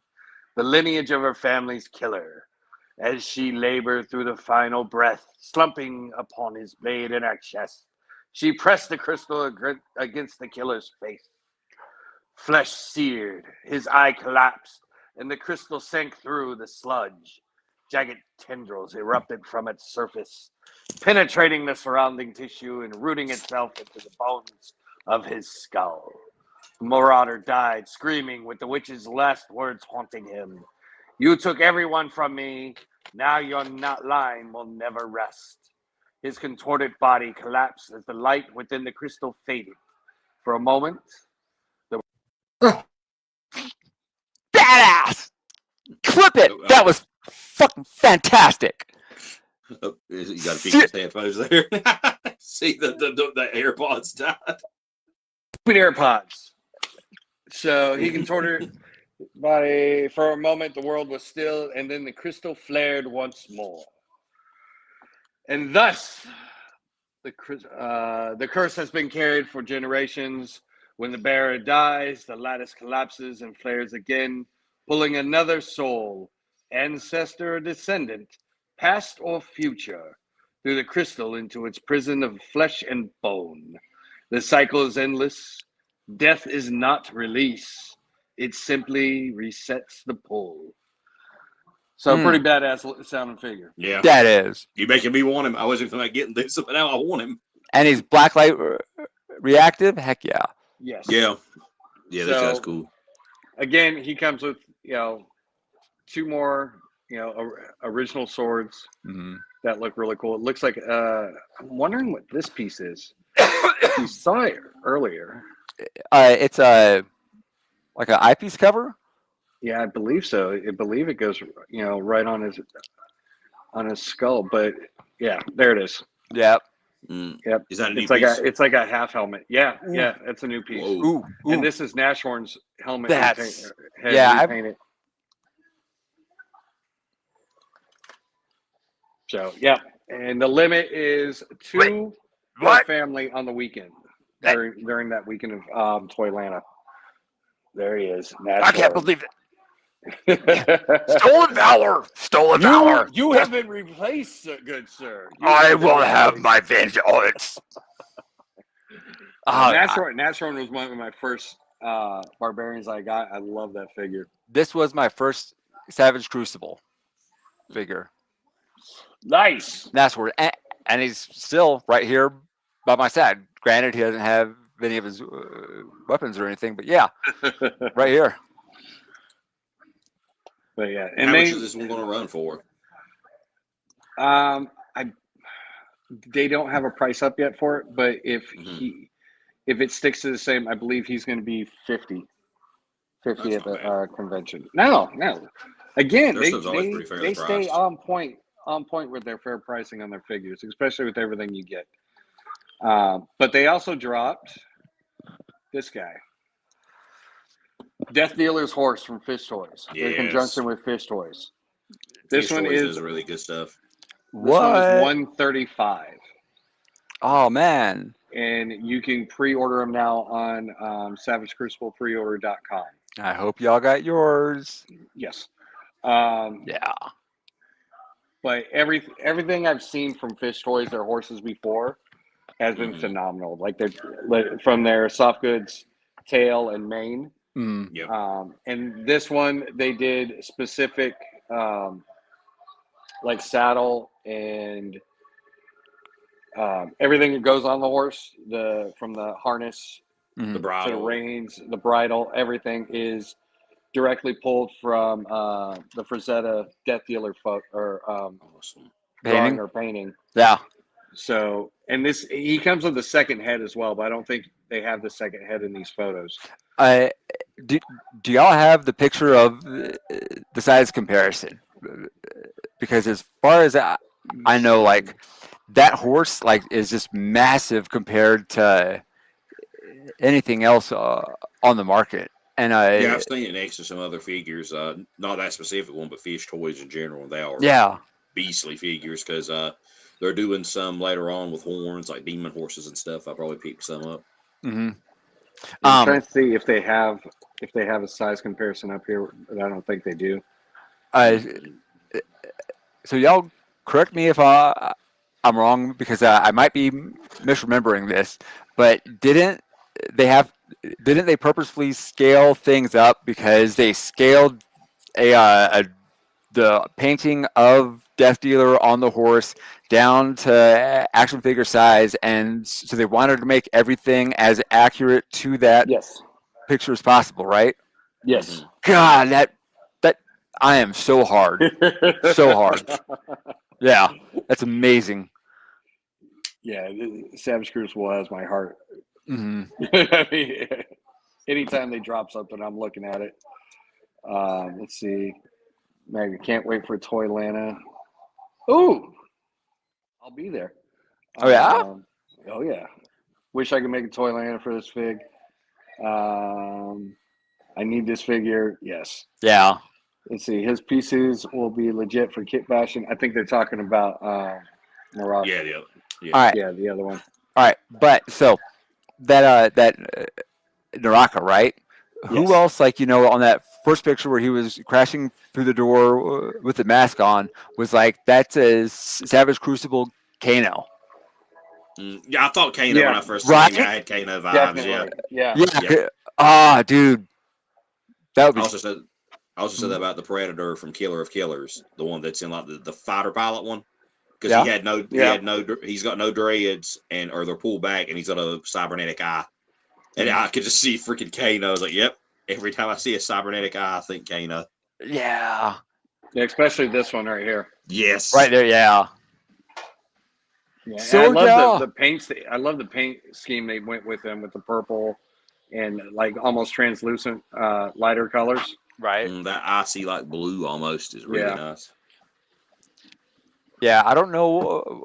The lineage of her family's killer. As she labored through the final breath, slumping upon his blade in her chest, she pressed the crystal against the killer's face. Flesh seared, his eye collapsed, and the crystal sank through the sludge. Jagged tendrils erupted from its surface, penetrating the surrounding tissue and rooting itself into the bones of his skull. Marauder died, screaming with the witch's last words haunting him. You took everyone from me. Now your line will never rest. His contorted body collapsed as the light within the crystal faded. For a moment, badass! Clip it! That was fucking fantastic. Oh, you got to peek his headphones there. See the AirPods died. AirPods. So he contorted body for a moment. The world was still, and then the crystal flared once more. And thus, the curse has been carried for generations. When the bearer dies, the lattice collapses and flares again, pulling another soul, ancestor or descendant, past or future, through the crystal into its prison of flesh and bone. The cycle is endless. Death is not release. It simply resets the pull. So pretty badass sounding figure. Yeah, that is. You making me want him. I wasn't like getting this, but now I want him. And he's blacklight reactive. Heck yeah. Yes. Yeah, this guy's cool. Again, he comes with 2 more original swords that look really cool. It looks like I'm wondering what this piece is. You saw it earlier. It's like an eyepiece cover. Yeah, I believe so. I believe it goes right on his skull. But yeah, there it is. Yep. Yep. Is that a new piece? piece? It's like a half helmet. Yeah, yeah, it's a new piece. Ooh. And this is Nashorn's helmet. That's repainted. So yeah, and the limit is 2 per family on the weekend during that weekend of Toylanta. There he is. I can't believe it. Stolen valor. Stolen valor. You have been replaced, good sir. I will have my vengeance. Nashorn was one of my first barbarians I got. I love that figure. This was my first Savage Crucible figure. Nice. Nashorn, and he's still right here by my side. Granted, he doesn't have any of his weapons or anything, but yeah, right here. But yeah, and how much is this one going to run for? They don't have a price up yet for it, but if it sticks to the same, I believe he's going to be 50 at the convention. No. Again, they stay on point with their fair pricing on their figures, especially with everything you get. But they also dropped this guy. Death Dealer's horse from Fish Toys in conjunction with Fish Toys. This one is really good stuff. What? This one is $135. Oh man! And you can pre-order them now on SavageCruciblePreorder.com. I hope y'all got yours. Yes. Yeah. But everything I've seen from Fish Toys, their horses before, has been phenomenal. Like they're from their soft goods, tail and mane. Yep. And this one they did specific like saddle and everything that goes on the horse, from the harness the bridle, to the reins, the bridle, everything is directly pulled from the Frazetta Death Dealer awesome. drawing or painting. Yeah. So, and he comes with the second head as well, but I don't think they have the second head in these photos. Do y'all have the picture of the size comparison? Because as far as I know, like that horse is just massive compared to anything else on the market. And I've seen it next to some other figures, not that specific one, but Fish Toys in general. They are beastly figures because they're doing some later on with horns, like demon horses and stuff. I probably picked some up. I'm trying to see if they have a size comparison up here, but I don't think they do. So y'all correct me if I'm wrong, because I might be misremembering this, but didn't they purposefully scale things up because they scaled the painting of Death Dealer on the horse down to action figure size, and so they wanted to make everything as accurate to that picture as possible, right? Yes. God, that I am so hard. So hard. Yeah, that's amazing. Yeah, Savage Crucible has my heart. Mm-hmm. I mean, anytime they drop something, I'm looking at it. Let's see. Meg, I can't wait for Toylanta. Ooh, I'll be there. Oh yeah. Oh yeah. Wish I could make a Toylanta for this fig. I need this figure. Yes. Yeah. Let's see. His pieces will be legit for kit bashing. I think they're talking about Morocco. Yeah, the other. Yeah. All right. Yeah, the other one. All right, but so that Naraka, right? Yes. Who else, on that first picture where he was crashing through the door with the mask on, was like, that's a Savage Crucible Kano. Yeah, I thought Kano when I first seen him. I had Kano vibes. Definitely. Yeah. Yeah. Ah, dude, that would be. I also said that about the Predator from Killer of Killers, the one that's in like the fighter pilot one, because Yeah. he's got no dreads or they're pulled back, and he's got a cybernetic eye, and I could just see freaking Kano. I was like, yep. Every time I see a cybernetic eye, I think Kano. Yeah. Yeah, especially this one right here. Yes. Right there. Yeah. Yeah, So, I love yeah. the paint. I love the paint scheme they went with them with the purple and like almost translucent lighter colors. Right. That icy like blue almost is really nice. Yeah, I don't know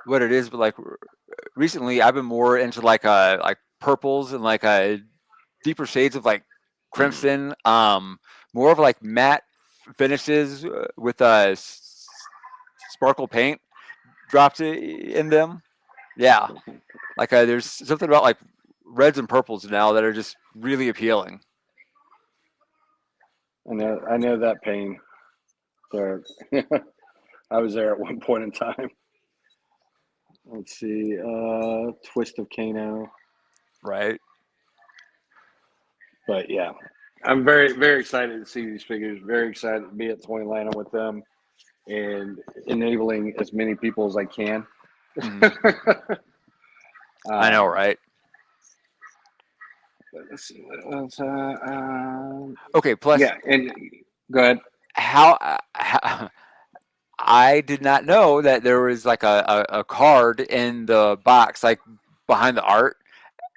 what it is, but like recently I've been more into like purples and like deeper shades of like crimson, more of like matte finishes with sparkle paint dropped in them. Yeah, like there's something about like reds and purples now that are just really appealing. I know that pain. There, I was there at one point in time. Let's see, Twist of Kano. Right. But yeah, I'm very, very excited to see these figures. Very excited to be at Toylanta with them and enabling as many people as I can. I know, right? Let's see what else. Okay. Plus, Yeah, and go ahead. how I did not know that there was like a card in the box, like behind the art.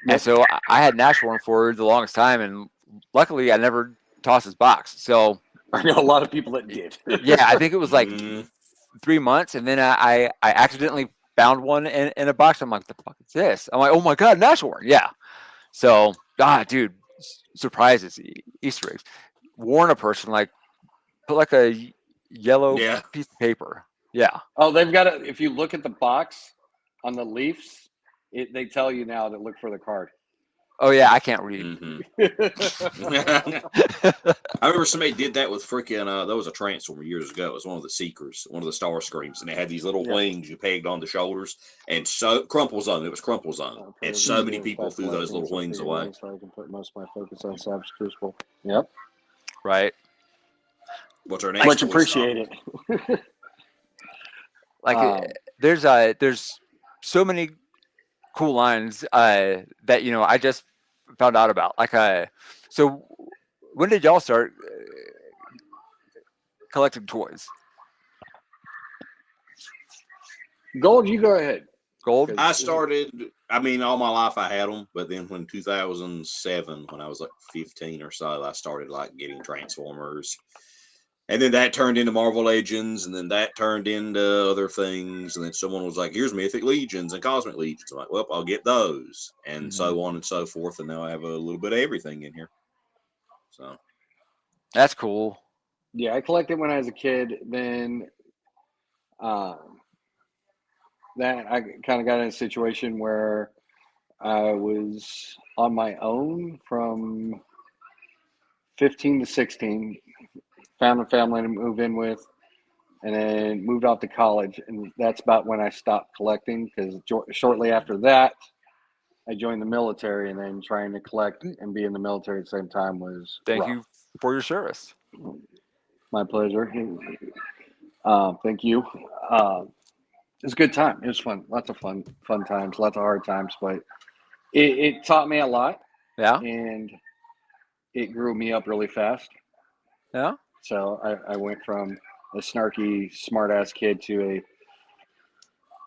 And so I had Nash one for the longest time, and luckily I never tossed his box. So I know a lot of people that did. yeah, I think it was like 3 months, and then I accidentally found one in a box. I'm like, the fuck is this? I'm like, oh my god, Nash one, yeah. So dude, surprises, Easter eggs. Warn a person, like put like a yellow piece of paper. Yeah. Oh, they've got it. If you look at the box on the Leafs, they tell you now to look for the card. Oh yeah, I can't read. I remember somebody did that with freaking. That was a Transformer years ago. It was one of the Seekers, one of the Star Screams, and they had these little wings you pegged on the shoulders, and so Crumple Zone. It was Crumple Zone, and so many people threw those little wings away. So I can put most of my focus on Savage Crucible. Yep. Right. What's our next? Much appreciated. Like there's so many cool lines that I just found out about. Like so when did y'all start collecting toys? Gold, you go ahead. Gold. I started. I mean, all my life I had them, but then when 2007, when I was like 15 or so, I started like getting Transformers. And then that turned into Marvel Legends, and then that turned into other things. And then someone was like, here's Mythic Legions and Cosmic Legions. I'm like, well, I'll get those. And so on and so forth. And now I have a little bit of everything in here. So that's cool. Yeah, I collected when I was a kid. Then that I kind of got in a situation where I was on my own from 15 to 16. Found a family to move in with, and then moved off to college. And that's about when I stopped collecting, because shortly after that, I joined the military, and then trying to collect and be in the military at the same time was Thank rough. you for your service. My pleasure. Thank you. It was a good time. It was fun. Lots of fun times, lots of hard times, but it taught me a lot. Yeah. And it grew me up really fast. Yeah. So I went from a snarky, smart-ass kid to a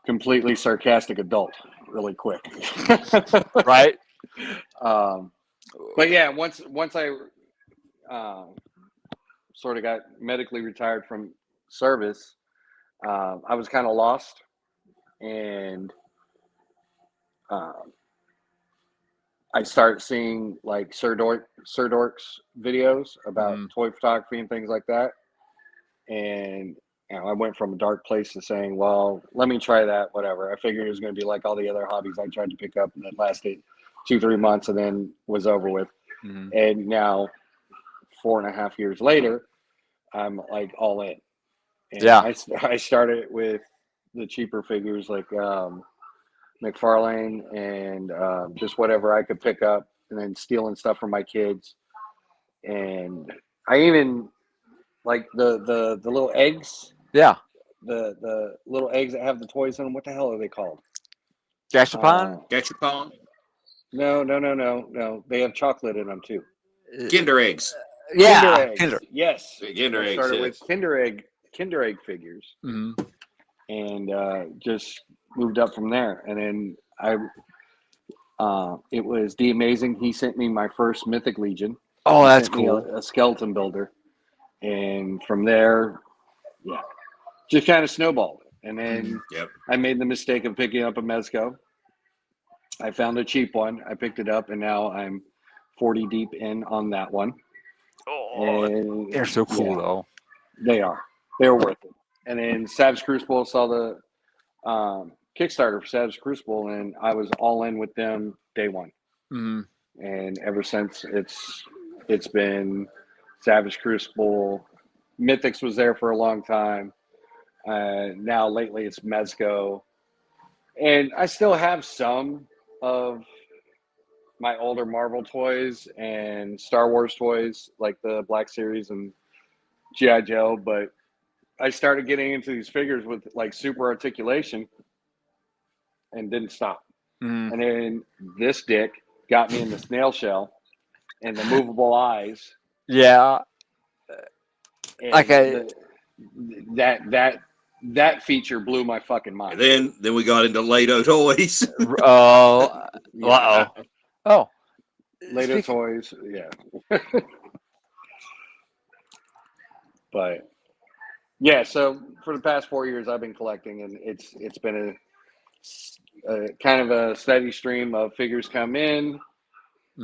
completely sarcastic adult really quick. Right. But yeah, once I sort of got medically retired from service, I was kind of lost, and I started seeing like Sir Dork's videos about toy photography and things like that. And I went from a dark place to saying, well, let me try that, whatever. I figured it was going to be like all the other hobbies I tried to pick up, and that lasted 2-3 months and then was over with. And now 4.5 years later, I'm like all in. And I started with the cheaper figures like McFarlane and just whatever I could pick up, and then stealing stuff from my kids. And I even like the little eggs. Yeah. The little eggs that have the toys in them. What the hell are they called? Gashapon? Gachapon? No. They have chocolate in them too. Kinder eggs. Yeah. Kinder eggs. Kinder. Yes. Kinder I eggs. started Yes. with Kinder egg figures, Mm-hmm. and just moved up from there. And then it was the amazing. He sent me my first Mythic Legion. Oh, He that's sent me cool. a skeleton builder, and from there, yeah, just kind of snowballed. And then Yep. I made the mistake of picking up a Mezco. I found a cheap one. I picked it up, and now I'm 40 deep in on that one. Oh, And they're so cool, yeah, though. they are. They're worth it. And then Savage Crucible saw the Kickstarter for Savage Crucible, and I was all in with them day one. Mm-hmm. And ever since, it's been Savage Crucible. Mythics was there for a long time. Now lately it's Mezco, and I still have some of my older Marvel toys and Star Wars toys, like the Black Series and GI Joe. But I started getting into these figures with like super articulation, and didn't stop. Mm-hmm. And then this dick got me in the snail shell and the movable eyes. Yeah. And Like that feature blew my fucking mind. And then we got into Lego toys. Oh. Yeah. Uh-oh. Oh. Later toys, yeah. But yeah, so for the past 4 years I've been collecting, and it's been a kind of a steady stream of figures come in.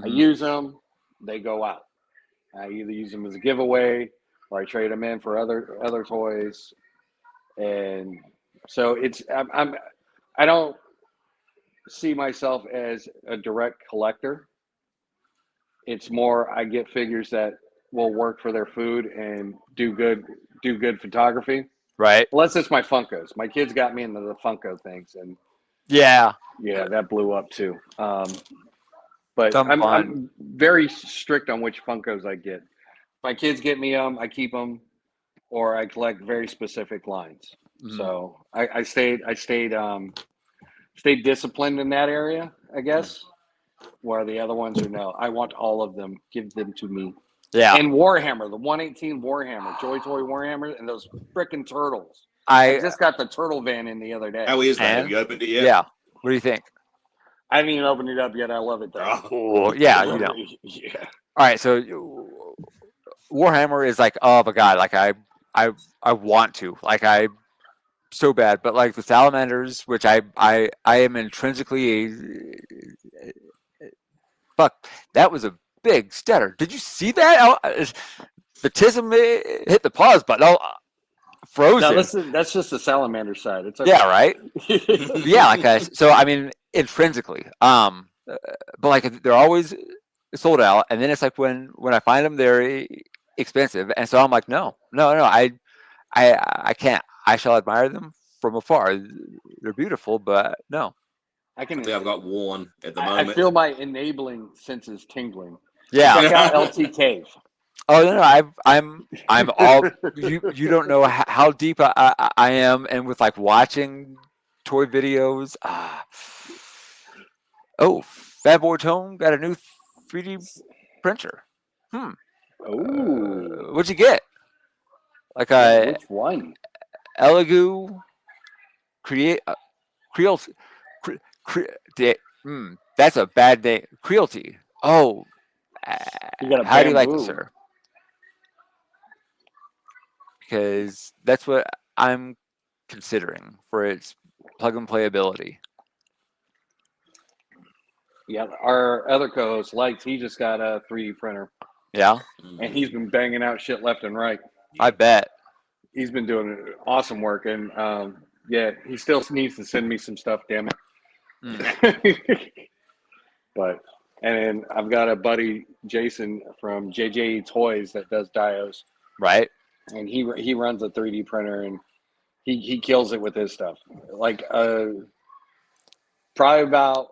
I use them, they go out. I either use them as a giveaway or I trade them in for other toys. And so I don't see myself as a direct collector. It's more I get figures that will work for their food and do good photography. Right. Unless it's my Funkos. My kids got me into the Funko things, and Yeah. that blew up too. But Some fun. I'm very strict on which Funkos I get. My kids get me I keep them, or I collect very specific lines. Mhm. So I stayed disciplined in that area, I guess. Where the other ones are no, I want all of them. Give them to me. Yeah. And Warhammer, the 118 Warhammer, Joy Toy Warhammer, and those frickin' turtles. I just got the turtle van in the other day. How is that? And? Have you opened it yet? Yeah. What do you think? I haven't even opened it up yet. I love it though. Oh, yeah, you know. Yeah. All right, so Warhammer is like, oh my god, like I want to, like I so bad, but like the salamanders, which I am intrinsically fuck. That was a big stutter. Did you see that? The tism hit the pause button. Oh, frozen. No, that's just the salamander side. It's okay. Yeah, right. Yeah, like so I mean intrinsically, but like they're always sold out, and then it's like when I find them, they're expensive, and so I'm like, no, I can't. I shall admire them from afar. They're beautiful, but no. I think I've got one at the moment. I feel my enabling senses tingling. Yeah. Check out LT Cave. Oh no, I'm all you don't know how deep I am, and with like watching toy videos. Oh, Fat Boy Tone got a new 3D printer. Oh, What'd you get? Like which one? Elegoo Creole. That's a bad name. Crealty. Oh, how do you like it, sir? Because that's what I'm considering for its plug and play ability. Yeah, our other co-host likes. He just got a 3D printer. Yeah, and he's been banging out shit left and right. I bet he's been doing awesome work, and yeah, he still needs to send me some stuff. Damn it! But and I've got a buddy Jason from JJE Toys that does dios, right? And he runs a 3D printer, and he kills it with his stuff. Like probably about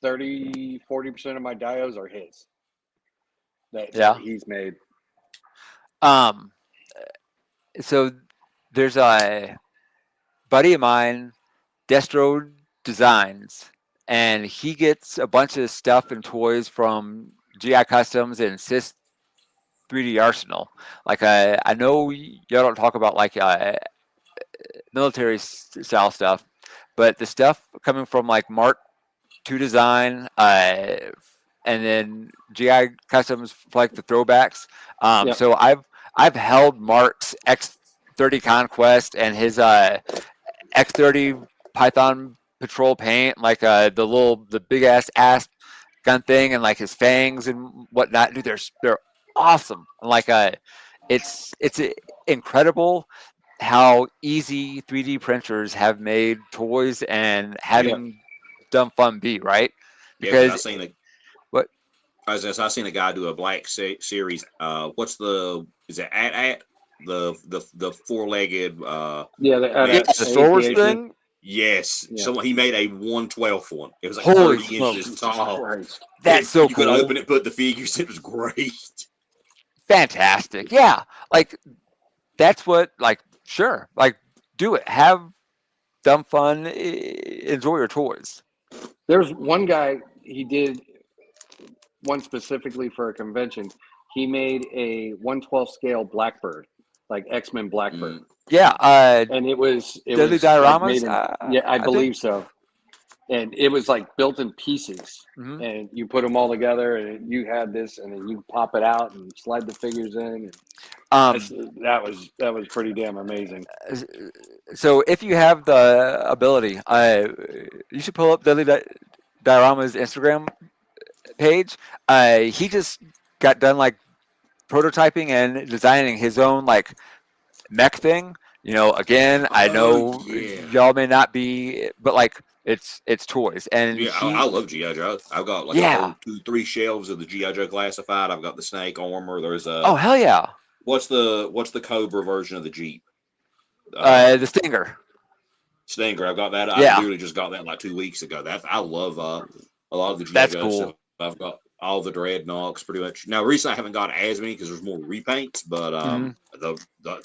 30-40% of my dios are his that he's made. Um, so there's a buddy of mine, Destro Designs, and he gets a bunch of stuff and toys from GI Customs and Sys 3D Arsenal. Like I know y'all don't talk about like military style stuff, but the stuff coming from like Mark II Design, and then GI Customs for like the throwbacks. Yep. So I've held Mark's X30 Conquest and his X30 Python Patrol paint, like the big ass gun thing, and like his fangs and whatnot. Dude, they're awesome. And like it's incredible how easy 3D printers have made toys and having done fun be, right? Yeah, because I Because seen a what I seen a guy do a black series. What's the is it at the four-legged Yeah, the Star Wars thing. Yes, Yeah. so he made a 1/12 one. It was like Holy 30 smokes. inches tall. Christ. That's so You could cool. open it, put the figures. It was great. Fantastic. Yeah, like that's what like sure like do it. Have dumb fun. Enjoy your toys. There's one guy, he did one specifically for a convention. He made a 1/12 scale Blackbird, like X-Men Blackbird. Yeah, And it was Deadly like Dioramas. made in, yeah, I believe so. And it was like built in pieces, Mhm. and you put them all together, and you had this, and then you pop it out and slide the figures in. And that was pretty damn amazing. So if you have the ability, you should pull up Deadly Diorama's Instagram page. He just got done like prototyping and designing his own like mech thing. You know, again, I know y'all may not be, but like it's toys, and Yeah, I love GI Joe. I've got like a whole 2-3 shelves of the GI Joe classified. I've got the snake armor. There's a oh hell yeah, what's the Cobra version of the Jeep? the Stinger. Stinger. I've got that. I Yeah. literally just got that like 2 weeks ago. That I love a lot of the GI That's Joe cool. stuff. I've got all the Dreadnoks pretty much. Now recently I haven't got as many because there's more repaints, but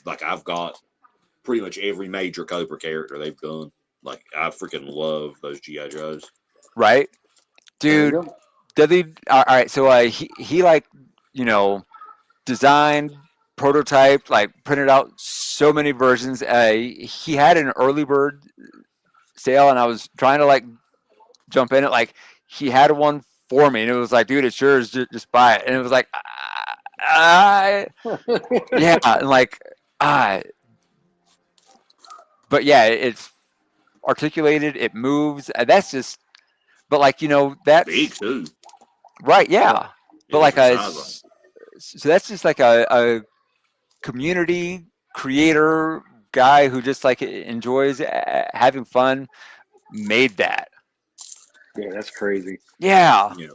like I've got pretty much every major Cobra character they've done. Like I freaking love those GI Joes. Right, There you dude. go. Deadly. All right, so he like designed, prototyped, like printed out so many versions. He had an early bird sale, and I was trying to like jump in it. Like he had one for me, and it was like, dude, it's yours. Just buy it. And it was like, yeah, and like, but yeah, it's articulated. It moves. That's just, but like that's big too. Right. Yeah, but like size. so that's just like a community creator guy who just like enjoys having fun made that. Yeah, that's crazy. Yeah, Yeah.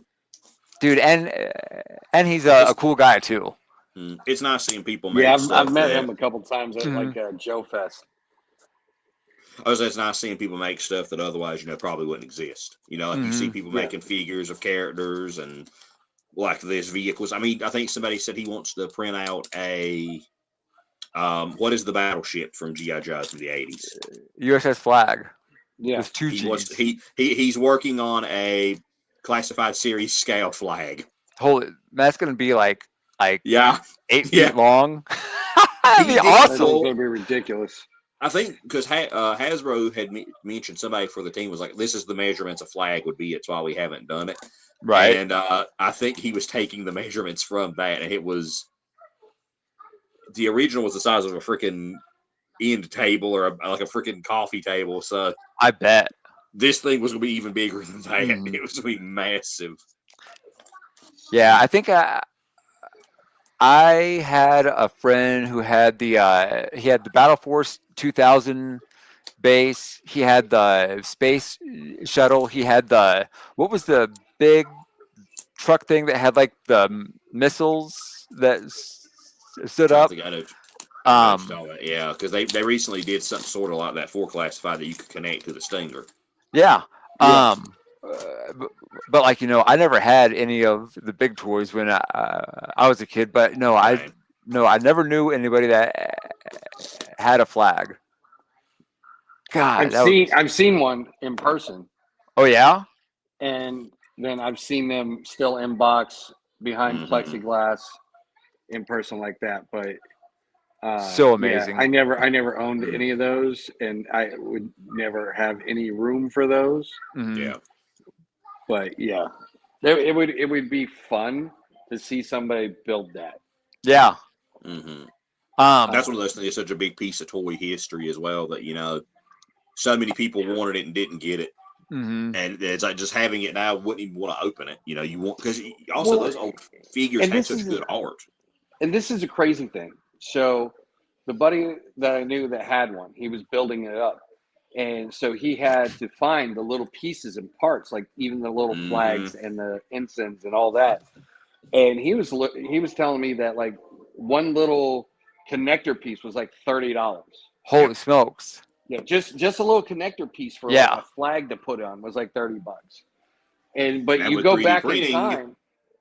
dude, and he's a cool guy too. It's nice seeing people make Yeah, stuff I've met that, him a couple times at like Joe Fest. it's nice seeing people make stuff that otherwise probably wouldn't exist. Like you see people making figures of characters and like this vehicles. I mean, I think somebody said he wants to print out a what is the battleship from GI Joe from the 80s? USS Flag. Yeah, with two G's. He's working on a classified series scale flag. Holy, that's gonna be like 8 feet long. That'd be awesome. That's gonna be ridiculous. I think because Hasbro had mentioned somebody for the team was like, this is the measurements a flag would be. It's why we haven't done it. Right. And I think he was taking the measurements from that, and it was the original was the size of a freaking end table or like a freaking coffee table. So I bet this thing was going to be even bigger than that. It was going to be massive. Yeah, I think I had a friend who had he had the Battle Force 2000 base. He had the space shuttle. He had what was the big truck thing that had like the missiles that stood up? Yeah, because they recently did something sort of like that for classified that you could connect to the Stinger. Yeah. But like I never had any of the big toys when I was a kid. But no, no, I never knew anybody that had a flag. God, that was. I've seen one in person, Oh yeah, and then I've seen them still in box behind plexiglass in person like that. But so yeah, amazing. I never owned any of those, and I would never have any room for those. Mhm. Yeah. But yeah, it would be fun to see somebody build that. Yeah. hmm Um. That's one of those things. It's such a big piece of toy history as well that so many people wanted it and didn't get it. Mhm. And it's like just having it now wouldn't even want to open it. You want because also Well, those old figures and had this such is good art. a crazy thing. So the buddy that I knew that had one, he was building it up. And so he had to find the little pieces and parts, like even the little hmm flags and the ensigns and all that. And he was telling me that like one little connector piece was like $30. Holy smokes. Yeah, just a little connector piece for like Yeah. a flag to put on was like $30. And but Now you with go 3D back in printing, time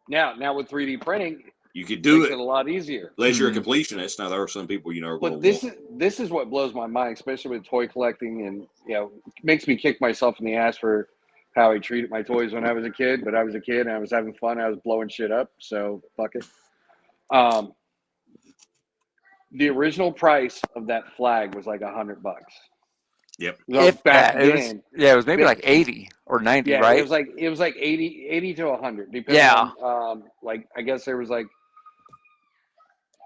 now with 3D printing you could do makes it it a lot easier. unless you're a Mhm. completionist. Now there are some people are But going to want. this is what blows my mind, especially with toy collecting, and makes me kick myself in the ass for how I treated my toys when I was a kid. But I was a kid and I was having fun. I was blowing shit up, so fuck it. Um, the original price of that flag was like $100. Yep. So If back that, then, it was maybe like 80 or 90, yeah, right? it was like 80 to 100, depending Yeah. on like I guess there was like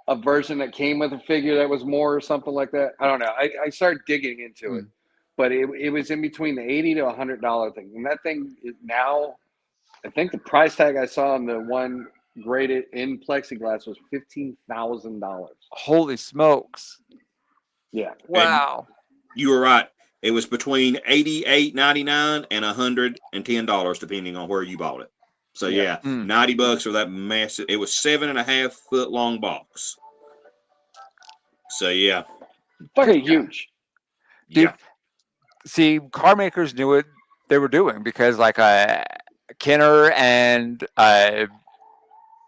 a version that came with a figure that was more or something like that. I don't know. I started digging into it, Mm. but it was in between the $80 to $100 thing. And that thing is now, I think the price tag I saw on the one graded in plexiglass was $15,000. Holy smokes. Yeah. And Wow. you were right. It was between $88.99 and $110, depending on where you bought it. So Yeah. yeah, Mm. $90 for that massive. It was 7.5 foot long box. So yeah, Fucking Good God. huge. Dude, yeah. see, car makers knew what they were doing because, like, Kenner and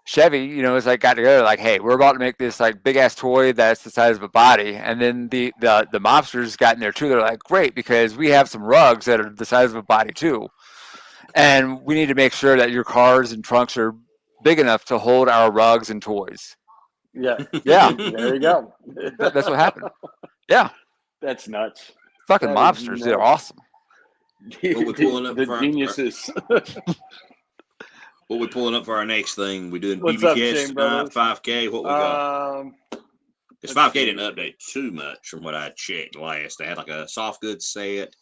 Chevy, it's like got together, like, hey, we're about to make this like big ass toy that's the size of a body, and then the mobsters got in there too. They're like, great, because we have some rugs that are the size of a body too, and we need to make sure that your cars and trunks are big enough to hold our rugs and toys. Yeah. Yeah, There you go. that's what happened. Yeah, That's nuts. fucking That is mobsters, they're nuts. awesome. What we pulling up The for? geniuses. What we pulling up for our next thing? We doing What's BB up, Cats Shane tonight? Brothers? 5K. What we got? Because Let's 5K see. didn't update too much from what I checked last. They had like a soft goods set.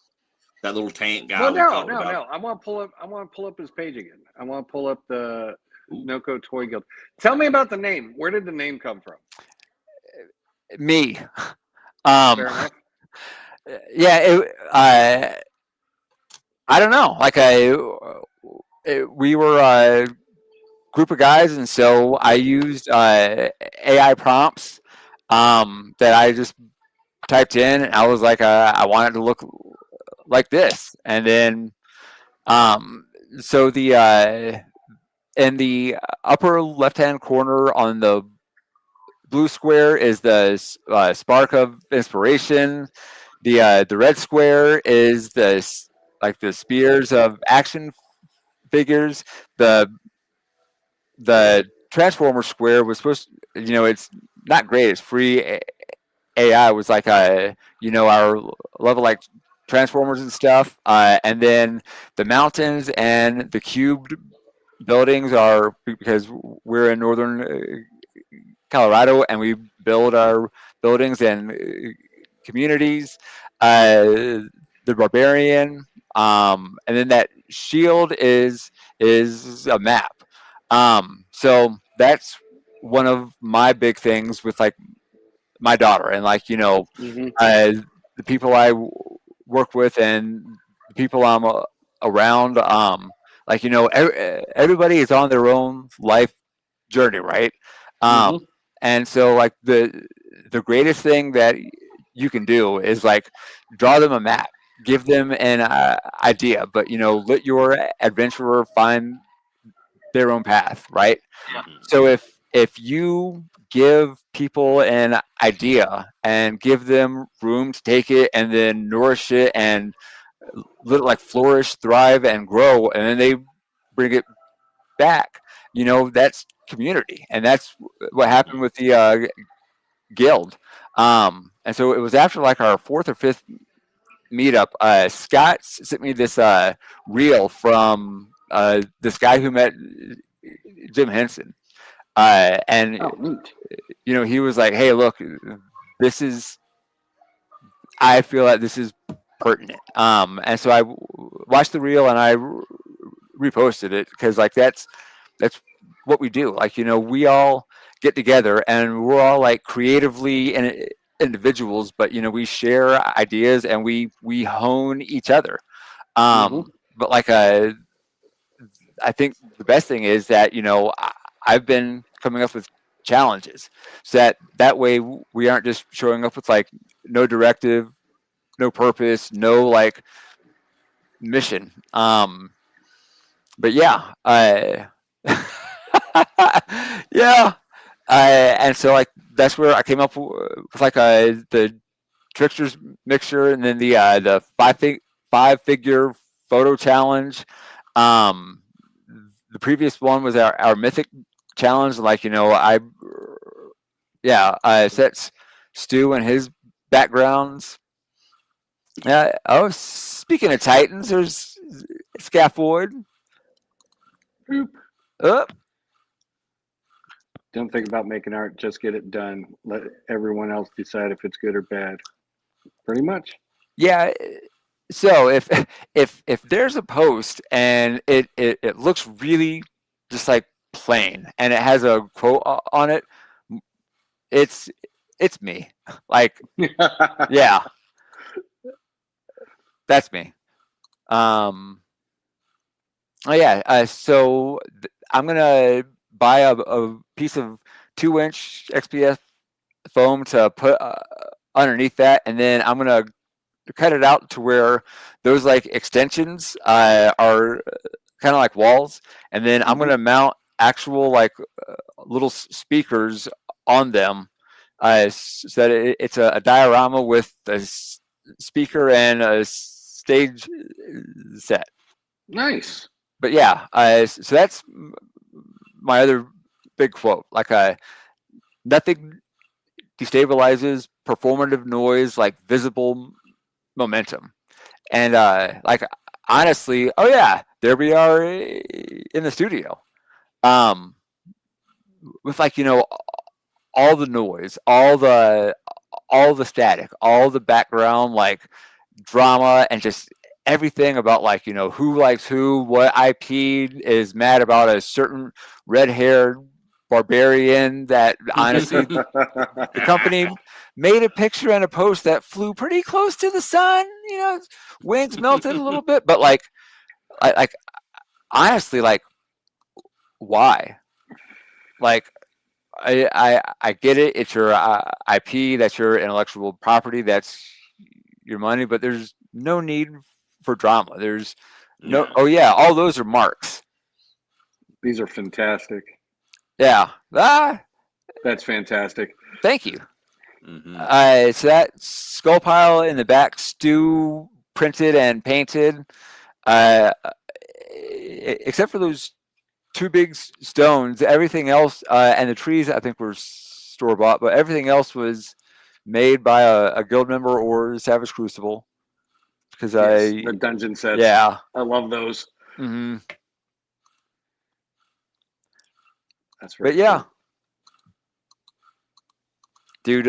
That little tank guy Well, we talked about. no. I want to pull up his page again. I want to pull up the Noco Toy Guild. Tell me about the name. Where did the name come from? Me, Fair enough. yeah, I don't know. Like we were a group of guys, and so I used AI prompts that I just typed in, and I was like, I want it to look like this, and then um, so the in the upper left hand corner on the blue square is the spark of inspiration. The red square is like the spears of action figures. The Transformer Square was supposed to, it's not great. It's free AI. It was like our level like Transformers and stuff. And then the mountains and the cubed buildings are because we're in northern Colorado and we build our buildings and communities. The barbarian, and then that shield is a map. So that's one of my big things with like my daughter and like Mm-hmm. the people I work with and the people I'm around. Like everybody is on their own life journey, right? Mm-hmm. And so like the greatest thing that you can do is like draw them a map, give them an idea, but let your adventurer find their own path, right? Mhm. So if if you give people an idea and give them room to take it and then nourish it and like flourish, thrive, and grow, and then they bring it back, that's community, and that's what happened with the guild. And so it was after like our fourth or fifth meetup. Scott sent me this reel from this guy who met Jim Henson, and he was like, "Hey, look, this is. I feel like this is pertinent." And so I watched the reel and I reposted it because like that's what we do. Like we all get together and we're all like creatively and individuals, but we share ideas and we hone each other. But like I think the best thing is that I've been coming up with challenges so that way we aren't just showing up with like no directive, no purpose, no like mission. But yeah, yeah, and so like that's where I came up with like the tricksters mixture, and then the five figure photo challenge. The previous one was our mythic challenge. Like I set Stu and his backgrounds. Speaking of Titans, there's Scaffold. Don't think about making art, just get it done. Let everyone else decide if it's good or bad. Pretty much. Yeah. So if there's a post and it looks really just like plain and it has a quote on it, it's me. Like yeah. That's me. Oh yeah. So I'm gonna buy a piece of 2-inch XPS foam to put underneath that, and then I'm gonna cut it out to where those like extensions are kind of like walls, and then I'm gonna mount actual like little speakers on them, so that it's a diorama with a speaker and a stage set. Nice. But yeah, so that's my other big quote. Like, nothing destabilizes performative noise like visible momentum. And like, honestly, oh yeah, there we are in the studio, with like all the noise, all the static, all the background like drama, and just everything about like who likes who, what IP is mad about a certain red-haired barbarian that honestly the company made a picture and a post that flew pretty close to the sun. Wings melted a little bit, but like honestly, like why? Like I get it. It's your IP. That's your intellectual property. That's your money. But there's no need for drama. There's no. Oh yeah, all those are marks. These are fantastic. Yeah. That's fantastic. Thank you. So that skull pile in the back, Stu printed and painted, except for those 2 big stones. Everything else, and the trees, I think were store bought, but everything else was made by a guild member or Savage Crucible. Because the dungeon sets. Yeah, I love those. Mm-hmm. That's right. But yeah, dude,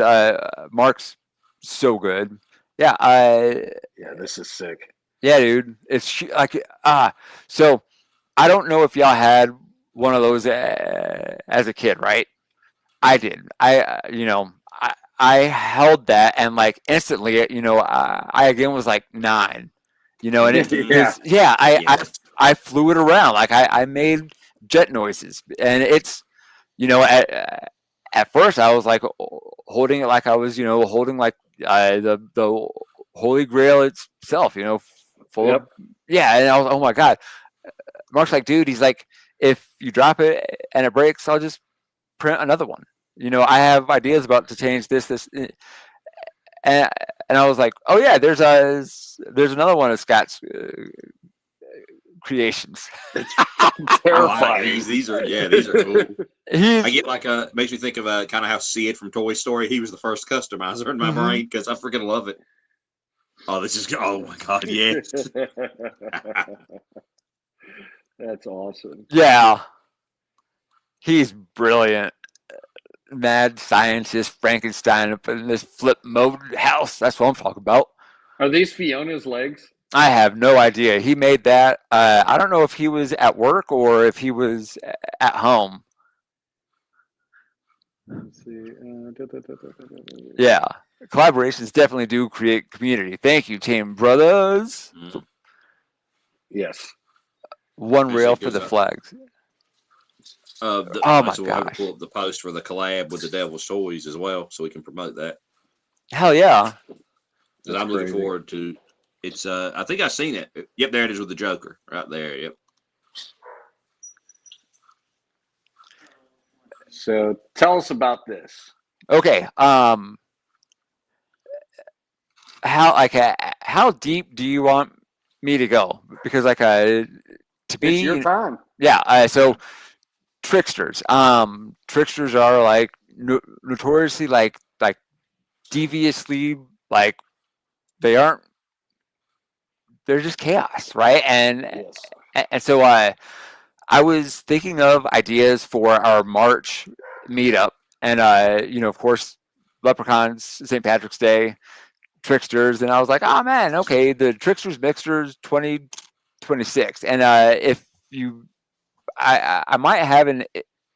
Mark's so good. Yeah, yeah, this is sick. Yeah, dude, it's like so. I don't know if y'all had one of those as a kid, right? I did. I held that and like instantly, I again was like 9, and I flew it around. Like I made jet noises, and it's, at first I was like holding it like I was, holding like the Holy Grail itself, full of, yeah. And I was, oh my God. Mark's like, dude, he's like, if you drop it and it breaks, I'll just print another one. I have ideas about to change this, and I was like, oh yeah, there's another one of Scott's creations. Terrifying. These are cool. He's I get makes me think of kind of how Sid from Toy Story. He was the first customizer in my brain because I freaking love it. Oh, oh my God, yes. That's awesome. Yeah, he's brilliant. Mad scientist Frankenstein up in this flip mode house. That's what I'm talking about. Are these Fiona's legs? I have no idea. He made that. I don't know if he was at work or if he was at home. Let's see. Yeah, collaborations definitely do create community. Thank you, Team Brothers. Yes. One rail for the flags. Oh my gosh! Pull up the post for the collab with the Devil's Toys as well, so we can promote that. Hell yeah! Because I'm looking forward to. It's I think I've seen it. Yep, there it is with the Joker right there. Yep. So tell us about this. Okay. How deep do you want me to go? Because to be, it's your time. Yeah. So tricksters. Tricksters are like notoriously like deviously like they aren't. They're just chaos, right? And so I was thinking of ideas for our March meetup, and of course, Leprechauns, St. Patrick's Day, Tricksters, and I was like, oh man, okay, the Tricksters Mixters 2026, and if you, I might have an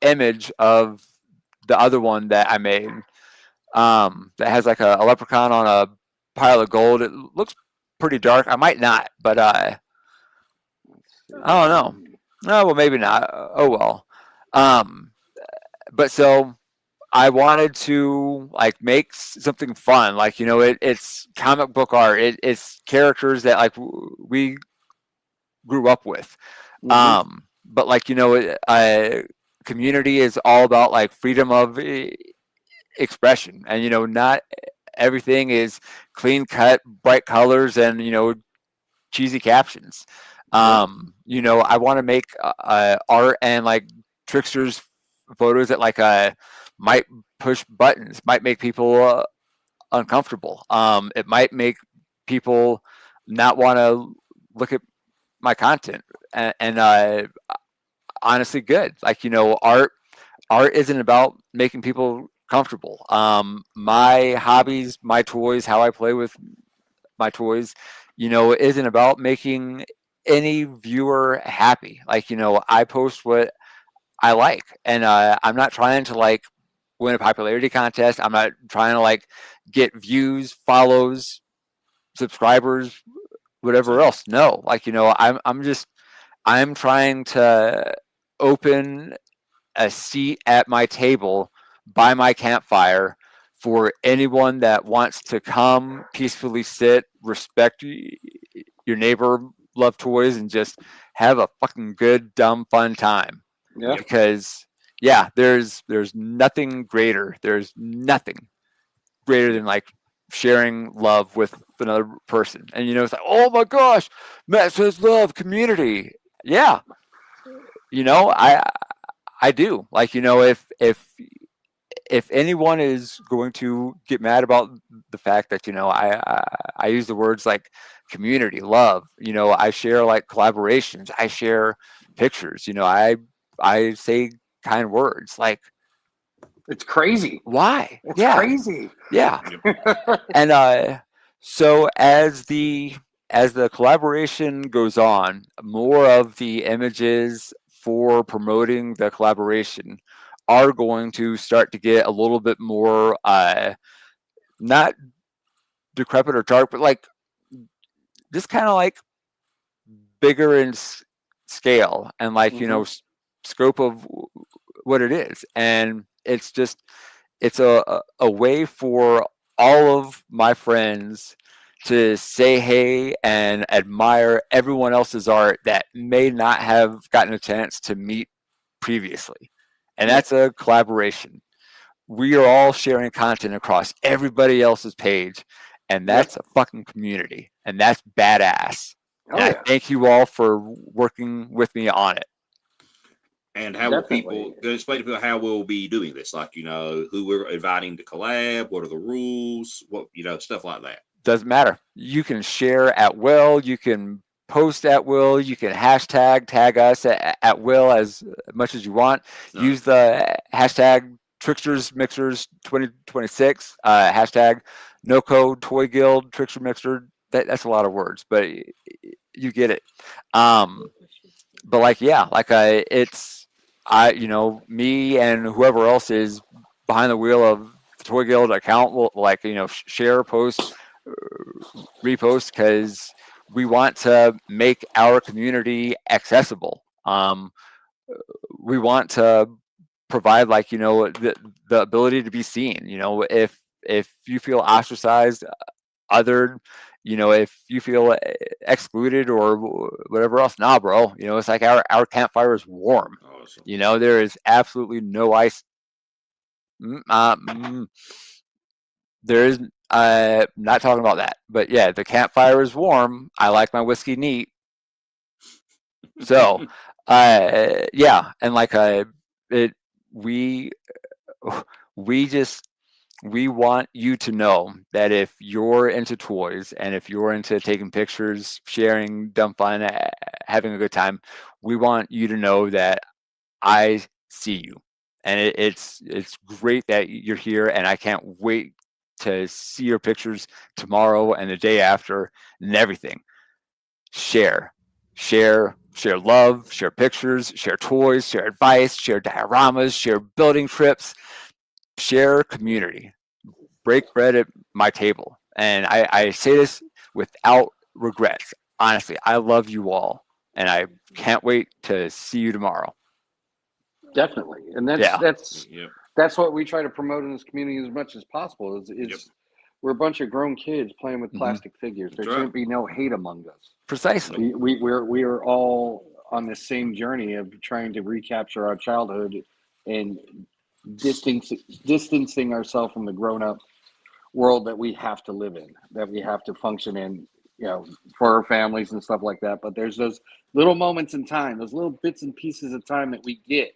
image of the other one that I made, that has like a leprechaun on a pile of gold. It looks pretty dark. I might not, but I don't know. No, well, maybe not. Oh well. But so I wanted to like make something fun, like it's comic book art. It's characters that like we grew up with. But like community is all about like freedom of expression, and not everything is clean cut, bright colors, and cheesy captions. I want to make art and like tricksters photos that like might push buttons, might make people uncomfortable. It might make people not want to look at my content, and honestly, good. Like art isn't about making people comfortable. My hobbies, my toys, how I play with my toys, isn't about making any viewer happy. Like, I post what I like, and I'm not trying to like win a popularity contest. I'm not trying to like get views, follows, subscribers, whatever else. No, like, I'm trying to open a seat at my table by my campfire for anyone that wants to come peacefully sit, respect your neighbor, love toys, and just have a fucking good, dumb, fun time. Yeah. Because there's nothing greater. There's nothing greater than like sharing love with another person. And it's like, oh my gosh, Matt says love, community. Yeah. I do. Like, if anyone is going to get mad about the fact that I use the words like community, love, I share like collaborations, I share pictures, I say kind words, like it's crazy. Why? It's crazy. Yeah. And so as the collaboration goes on, more of the images for promoting the collaboration are going to start to get a little bit more not decrepit or dark, but like just kind of like bigger in scale and like scope of what it is. And it's a way for all of my friends to say hey and admire everyone else's art that may not have gotten a chance to meet previously. and that's a collaboration. We are all sharing content across everybody else's page, and that's a fucking community, and that's badass. And I thank you all for working with me on it. And how will people explain to people how we'll be doing this? Like, who we're inviting to collab, what are the rules, what stuff like that. Doesn't matter. You can share at will. You can post at will. You can tag us at will as much as you want. Use the hashtag Tricksters Mixers 2026 hashtag NoCo Toy Guild Trickster Mixer. That's a lot of words, but you get it. But me and whoever else is behind the wheel of the Toy Guild account will share, post, repost, because we want to make our community accessible. We want to provide the ability to be seen. If you feel ostracized, othered, if you feel excluded or whatever else, nah, bro, it's like our campfire is warm. Awesome. There is absolutely no ice. There is not talking about that, but yeah, the campfire is warm. I like my whiskey neat. So yeah, and we want you to know that if you're into toys and if you're into taking pictures, sharing dumb fun, having a good time, we want you to know that I see you. And it's great that you're here, and I can't wait to see your pictures tomorrow and the day after and everything. Share love, share pictures, share toys, share advice, share dioramas, share building trips, share community. Break bread at my table. And I say this without regrets. Honestly, I love you all, and I can't wait to see you tomorrow. Definitely. And that's what we try to promote in this community as much as possible. We're a bunch of grown kids playing with plastic figures. There shouldn't be no hate among us. Precisely. We are all on the same journey of trying to recapture our childhood and distancing ourselves from the grown-up world that we have to live in, that we have to function in, for our families and stuff like that. But there's those little moments in time, those little bits and pieces of time that we get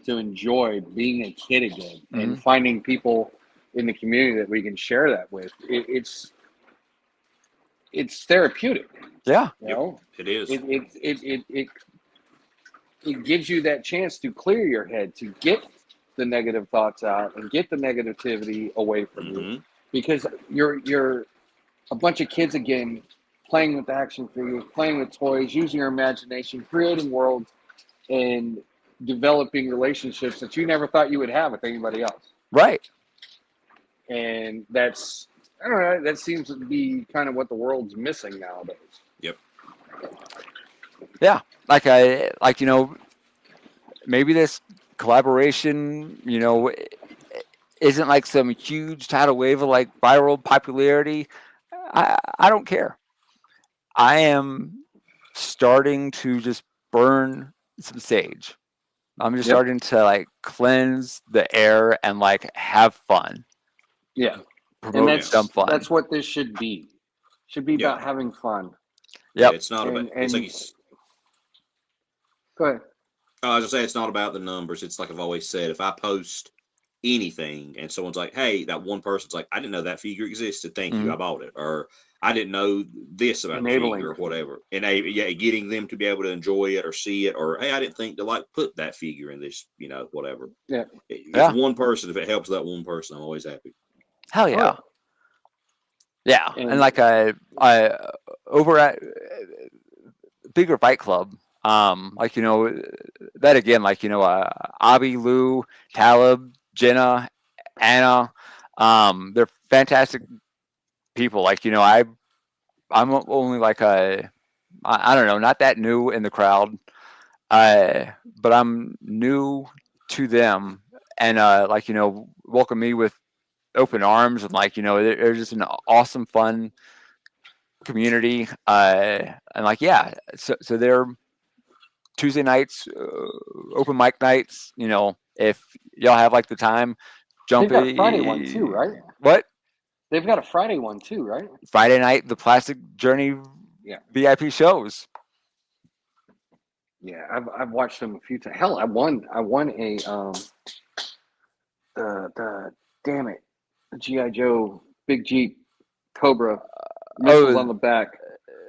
to enjoy being a kid again and finding people in the community that we can share that with. It's therapeutic. Yeah, it is. It gives you that chance to clear your head, to get the negative thoughts out and get the negativity away from you, because you're a bunch of kids again, playing with action figures, playing with toys, using your imagination, creating worlds, and developing relationships that you never thought you would have with anybody else. Right. And that's, I don't know, that seems to be kind of what the world's missing nowadays. Yep. Yeah. Maybe this collaboration, isn't like some huge tidal wave of viral popularity. I don't care. I am starting to just burn some sage. I'm just starting to cleanse the air and have fun. Yeah. Promote some fun. That's what this should be. Should be about having fun. Yeah. It's not about Go ahead. I was gonna say, it's not about the numbers. It's like I've always said, if I post anything and someone's like, hey, that one person's like, I didn't know that figure existed. Thank you. I bought it. Or I didn't know this about the figure or whatever. And getting them to be able to enjoy it or see it, or, hey, I didn't think to put that figure in this, whatever. Yeah. If one person, if it helps that one person, I'm always happy. Hell yeah. Yeah. And I over at Bigger Fight Club, that again, Abby, Lou, Talib, Jenna, Anna, they're fantastic people. I'm only I don't know, not that new in the crowd, but I'm new to them, and welcome me with open arms, and they're just an awesome, fun community, and so they're Tuesday nights, open mic nights, if y'all have like the time, They've jump got a Friday one too, in. right? What? They've got a Friday one too, right? Friday night, the Plastic Journey Yeah. VIP shows. Yeah, I've watched them a few times. Hell, I won a the damn it, the GI Joe Big Jeep Cobra missiles on the back.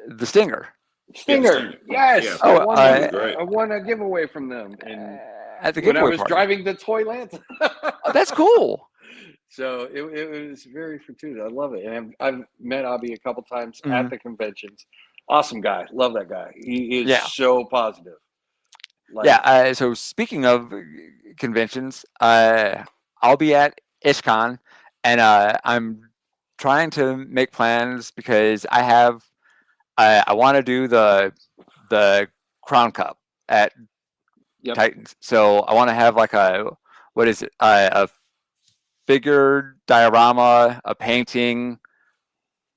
The Stinger. Stinger, yes. Yeah. Oh, I won a giveaway from them, and at the when I giveaway was party. driving to Toyland. Oh, that's cool. So it was very fortuitous. I love it, and I've met Abby a couple times at the conventions. Awesome guy, love that guy. He is so positive. Like, Yeah. So speaking of conventions, I'll be at IshCon, and I'm trying to make plans because I want to do the Crown Cup at Titans. So I want to have like what is it? A figure diorama, a painting,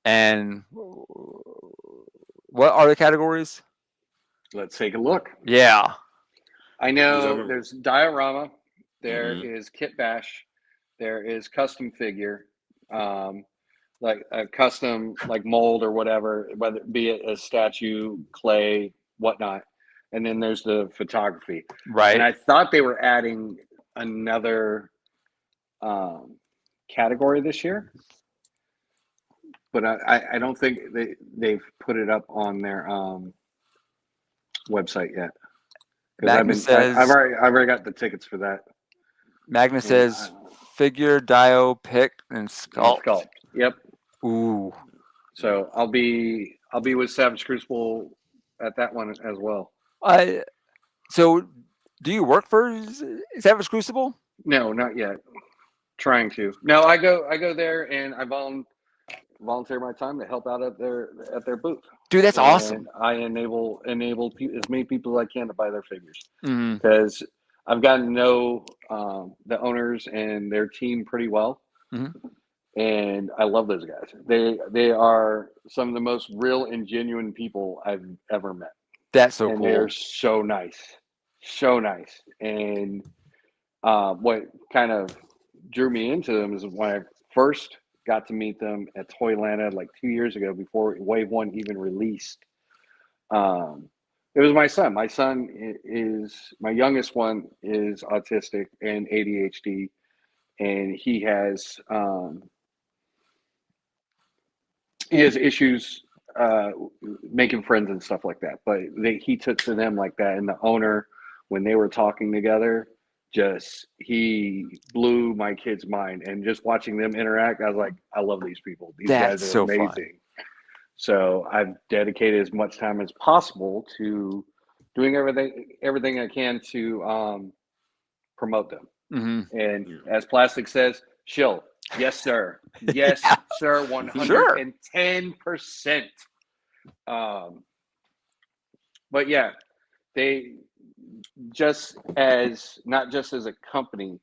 and what are the categories? let's take a look. Yeah. I know there's diorama, there is kit bash, there is custom figure, like a custom like mold or whatever, whether be it a statue, clay, whatnot, and then there's the photography. Right. And I thought they were adding another category this year, but I don't think they've put it up on their website yet. Because I've already got the tickets for that. Magnus says figure, dio, pick, and sculpt. Yep. Ooh. So I'll be with Savage Crucible at that one as well. So do you work for Savage Crucible? No, not yet. Trying to. No, I go there and I volunteer my time to help out at their booth. Dude, that's awesome. I enable as many people as I can to buy their figures because I've gotten to know the owners and their team pretty well, and I love those guys. They are some of the most real and genuine people I've ever met. That's so and cool. They're so nice, and what kind of drew me into them is when I first got to meet them at Toylanta like 2 years ago before Wave 1 even released. It was my son. My son is my youngest one is autistic and ADHD, and he has issues making friends and stuff like that. But he took to them like that, and the owner, when they were talking together, he blew my kid's mind. And just watching them interact, I was like, I love these people. These guys are so amazing. Fun. So I've dedicated as much time as possible to doing everything I can to promote them. And as Plastic says, shill. Yes, sir. Yes, sir. 110%. But yeah, they not just as a company,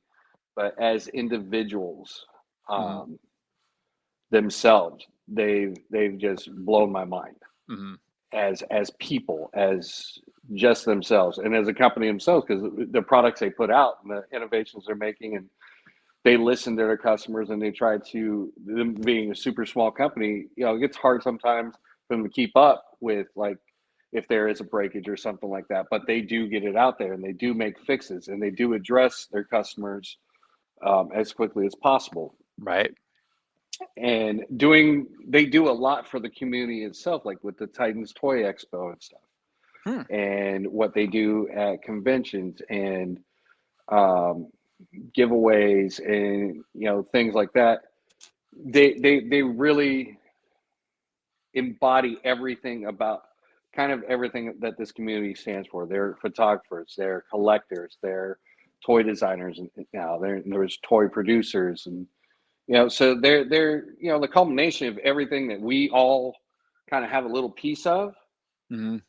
but as individuals themselves, they've just blown my mind as people, as just themselves, and as a company themselves, because the products they put out and the innovations they're making, and they listen to their customers, and they try to, them being a super small company, it gets hard sometimes for them to keep up with, like, if there is a breakage or something like that, but they do get it out there, and they do make fixes, and they do address their customers as quickly as possible. Right. And they do a lot for the community itself, like with the Titans Toy Expo and stuff, and what they do at conventions and giveaways and things like that. They really embody everything about kind of everything that this community stands for. They're photographers, they're collectors, they're toy designers, and there's toy producers, and so they're the culmination of everything that we all kind of have a little piece of.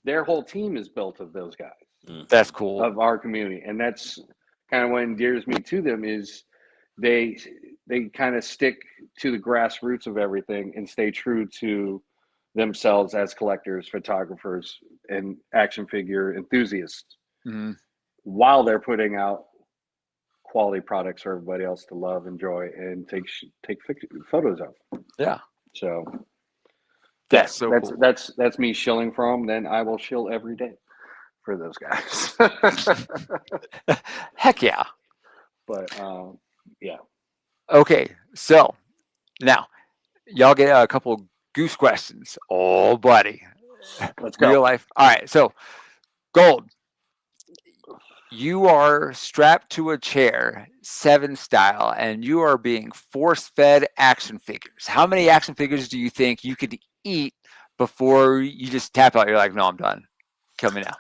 Their whole team is built of those guys. That's cool. Of our community, and that's kind of what endears me to them, is they kind of stick to the grassroots of everything and stay true to themselves as collectors, photographers, and action figure enthusiasts, while they're putting out quality products for everybody else to love, enjoy, and take photos of. Yeah. So That's so cool. that's me shilling for them. Then I will shill every day for those guys. Heck yeah. But yeah. Okay, so now y'all get a couple goose questions. Oh, buddy. Let's go. Real life. All right, so Gold, you are strapped to a chair, Seven style, and you are being force-fed action figures. How many action figures do you think you could eat before you just tap out? You're like, no, I'm done. Kill me now.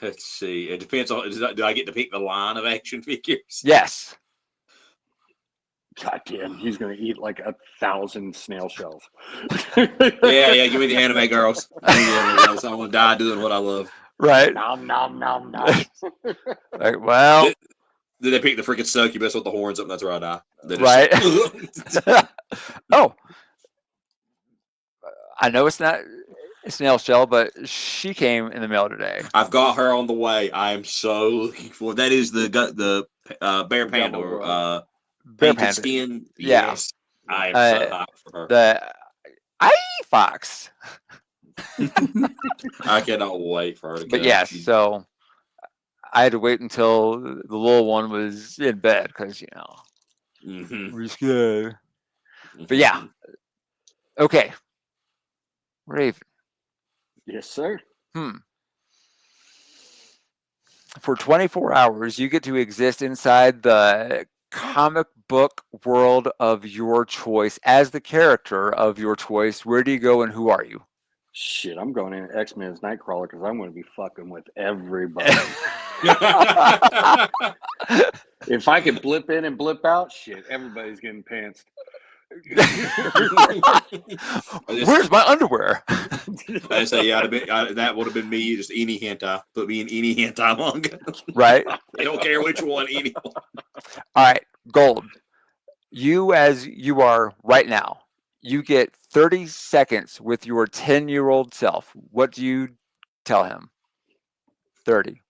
Let's see. It depends on. Do I get to pick the line of action figures? Yes. God damn, he's gonna eat like 1,000 snail shells. Yeah. Give me the anime girls. I want to die doing what I love. Right. Nom nom nom nom. Like, well. Did they pick the freaking succubus with the horns up? That's where I die. Right. Oh. I know it's not a snail shell, but she came in the mail today. I've got her on the way. I am so looking for. That is the bear panda. Bear Painted panda. skin. Yeah. Yes. I am so hyped for her. The fox. I cannot wait for her to come. But yes, so I had to wait until the little one was in bed because, we're scared. But yeah. Okay. Raven. Yes, sir. For 24 hours, you get to exist inside the comic book world of your choice as the character of your choice. Where do you go and who are you? Shit, I'm going in X-Men's Nightcrawler because I'm going to be fucking with everybody. If I could blip in and blip out, shit, everybody's getting pantsed. Where's my underwear? I say, that would have been me. Just any hentai. Put me in any hentai manga. Right. I don't care which one. Any one. All right, Gold. You as you are right now. You get 30 seconds with your 10-year-old self. What do you tell him? 30,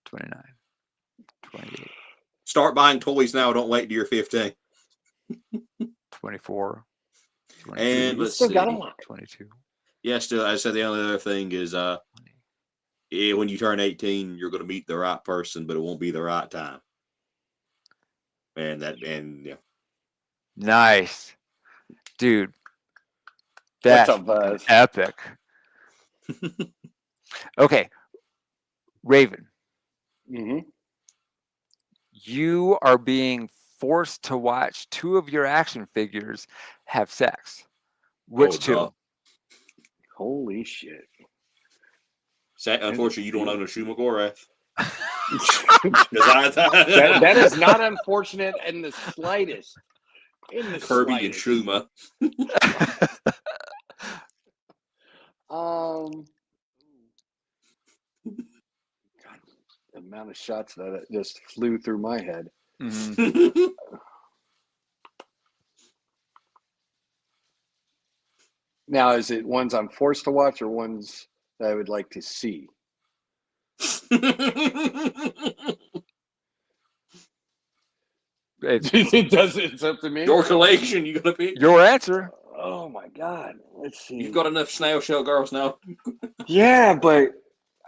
29, 28. Start buying toys now. Don't wait till you're 15. 24. And let's still see. got a lot. 22. Yeah, still. I said the only other thing is, when you turn 18, you're going to meet the right person, but it won't be the right time. And yeah. Nice, dude. That's What's up, Buzz? epic. Okay, Raven. Mm-hmm. You are being forced to watch two of your action figures have sex. Which two? Duh. Holy shit. Unfortunately, you don't own a Shumagorath. That is not unfortunate in the slightest. Kirby and Shuma. God, the amount of shots that just flew through my head. Mm-hmm. Now, is it ones I'm forced to watch or ones that I would like to see? It's up to me. Your collection, you gonna pick? Your answer. Oh my God. Let's see. You've got enough snail shell girls now. Yeah, but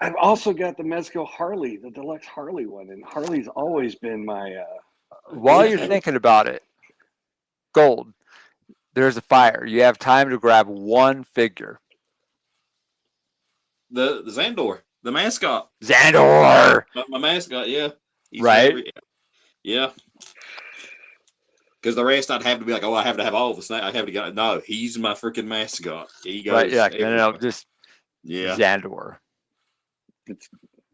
I've also got the Mezco Harley, the deluxe Harley one, and Harley's always been my. While you're thinking about it, Gold, there's a fire. You have time to grab one figure. The Xandor, the mascot. Xandor! My mascot, yeah. He's right? Yeah. Because the rest I'd have to be like, I have to have all the snacks. I have to get. No, he's my freaking mascot. He goes. Right, yeah. No, just Xandor.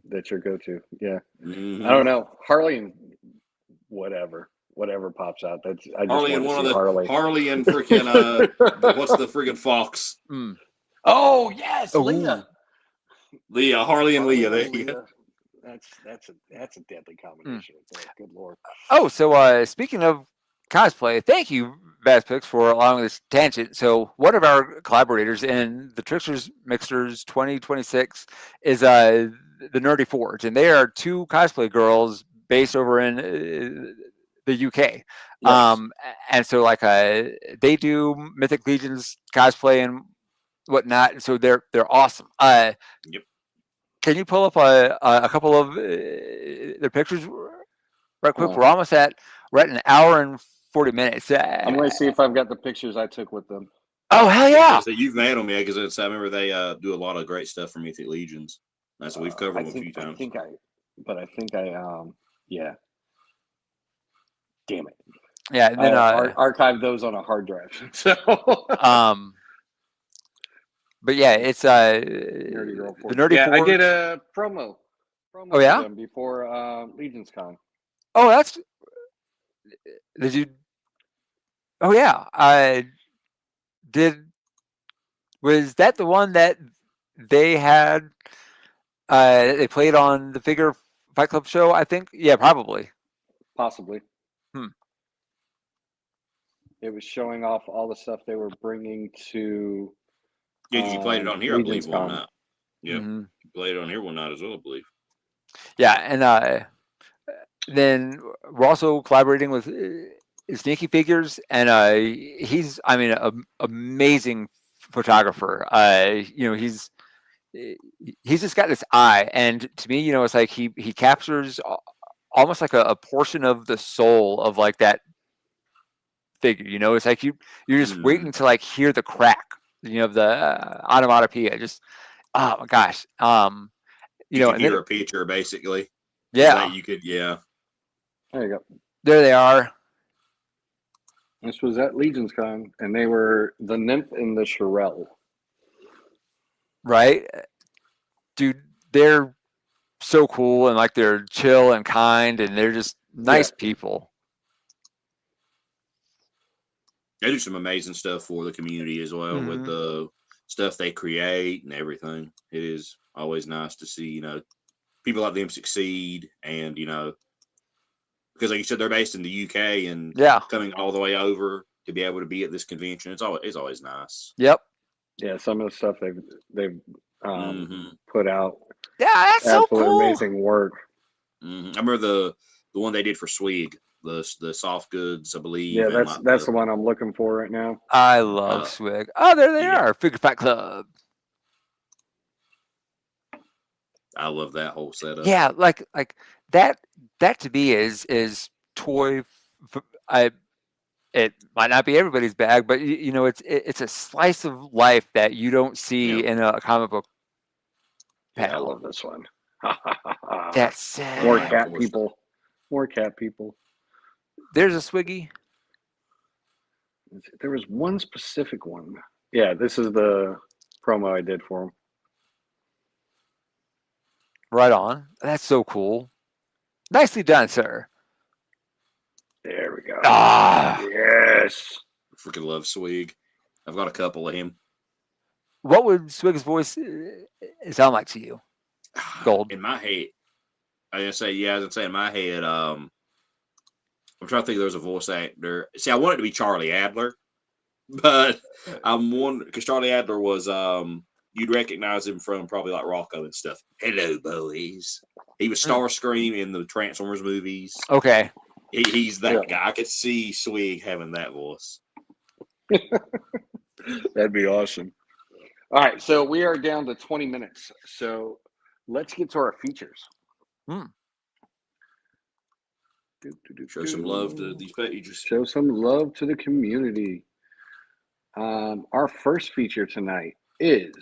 That's your go-to. Yeah. Mm-hmm. I don't know. Harley and whatever pops out. I just Harley and want to see Harley. Harley and freaking what's the freaking fox? Mm. Oh yes, Leah. Leah, Harley and Leah. There you go. That's a deadly combination. Good Lord. Oh, so speaking of cosplay, thank you, Vazpix, for allowing this tangent. So one of our collaborators in the Tricksters Mixers 2026 is the Nerdy Forge, and they are two cosplay girls based over in the UK. Yes. And so like they do Mythic Legions cosplay and whatnot. So they're awesome. Yep. Can you pull up a couple of their pictures right quick? Hold on. We're at an hour and 40 minutes. I'm going to see if I've got the pictures I took with them. Oh hell yeah! So you've met them, yeah? Because I remember they do a lot of great stuff for Mythic Legions. That's what we've covered them a few times. I think yeah. Damn it. Yeah, and then I archived those on a hard drive. So but yeah, it's Nerdy Girl the Nerdy yeah, I Forge. did a promo Oh, yeah? for them before Legions Con. Oh, that's did you? Oh yeah, I did. Was that the one that they had? They played on the Figure Fight Club show, I think. Yeah, probably. Possibly. Hmm. It was showing off all the stuff they were bringing to. Yeah, 'cause you played it on here, I believe, Legions one Con. night. Yeah, Mm-hmm. you played it on here one night as well, I believe. Yeah, and then we're also collaborating with Sneaky Figures, and he's, I mean, an amazing photographer. You know, he's just got this eye, and to me, you know, it's like he captures almost like a portion of the soul of like that figure. You know, it's like you're just waiting to like hear the crack, you know, of the onomatopoeia. Just oh my gosh, you know, could and hear then, a picture basically. yeah, That you could, yeah. There you go. there they are. This was at Legions Con, and they were the Nymph and the Shirelle. Right, dude, they're so cool and like they're chill and kind and they're just nice people. They do some amazing stuff for the community as well with the stuff they create and everything. It is always nice to see, you know, people like them succeed, and you know, because like you said, they're based in the UK and coming all the way over to be able to be at this convention. It's always nice. Yep. Yeah, some of the stuff they've put out. Yeah, that's so cool. Amazing work. I remember the one they did for Swig, the soft goods, I believe. Yeah, that's the one I'm looking for right now. I love Swig. Oh, there they are, Figure Fight Club. I love that whole setup. Yeah, like that to me is toy. It might not be everybody's bag, but you know, it's a slice of life that you don't see in a comic book panel. I love this one. That's sick. More cat people. More cat people. There's a Swiggy. There was one specific one. Yeah, this is the promo I did for him. Right on. That's so cool. Nicely done, sir. There we go. Ah, yes. I freaking love Swig. I've got a couple of him. What would Swig's voice sound like to you? Gold. In my head, as I say, in my head, I'm trying to think. There's a voice actor. See, I want it to be Charlie Adler, but I'm wondering because Charlie Adler was you'd recognize him from probably like Rocco and stuff. Hello, boys. He was Starscream in the Transformers movies. Okay. He's that guy. I could see Swig having that voice. That'd be awesome. All right, so we are down to 20 minutes. So let's get to our features. Show some love to these pages. Show some love to the community. Our first feature tonight is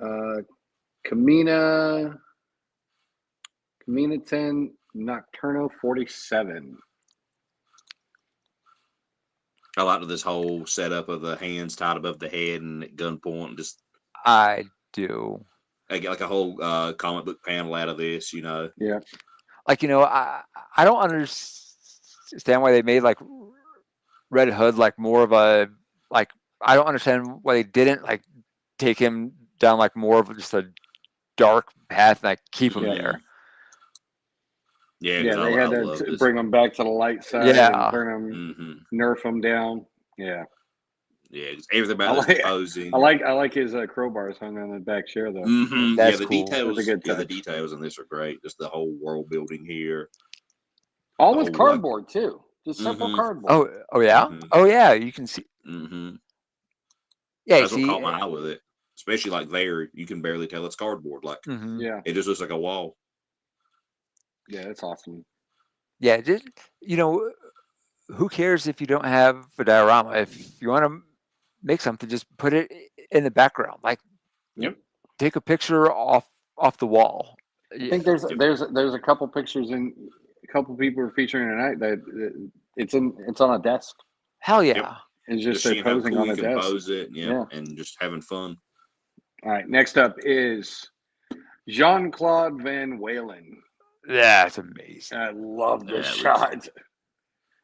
Kamina 10 Nocturno 47. I like this whole setup of the hands tied above the head and at gunpoint. Just I do. I get like a whole comic book panel out of this, you know. Yeah. Like, you know, I don't understand why they made like Red Hood like more of a like. I don't understand why they didn't like take him down like more of just a dark path and like keep him there. Yeah, they had to bring him back to the light side and turn him, nerf him down. Yeah. Yeah, 'cause everything about this is posing. I like his crowbars hung on the back chair though. Mm-hmm. That's Yeah, the cool. details. That's a good Yeah, the touch. details in this are great. Just the whole world building here. All The with whole, cardboard too. Just simple Mhm. cardboard. Oh yeah. Mhm. Oh yeah. You can see. Mm-hmm. Yeah, you That's what see. caught my eye with it. Especially like there, you can barely tell it's cardboard. Like Mhm. Yeah, it just looks like a wall. yeah, that's awesome. Yeah, just who cares if you don't have a diorama? If you want to make something, just put it in the background. Like, Yep. take a picture off the wall. I think there's a couple pictures in a couple people are featuring tonight that it's on a desk. Hell Yep. yeah. It's just Just they're seeing how posing cool on you a can desk. pose it, Yeah. and just having fun. All right, next up is Jean-Claude Van Walen. That's amazing. I love this Yeah, shot. The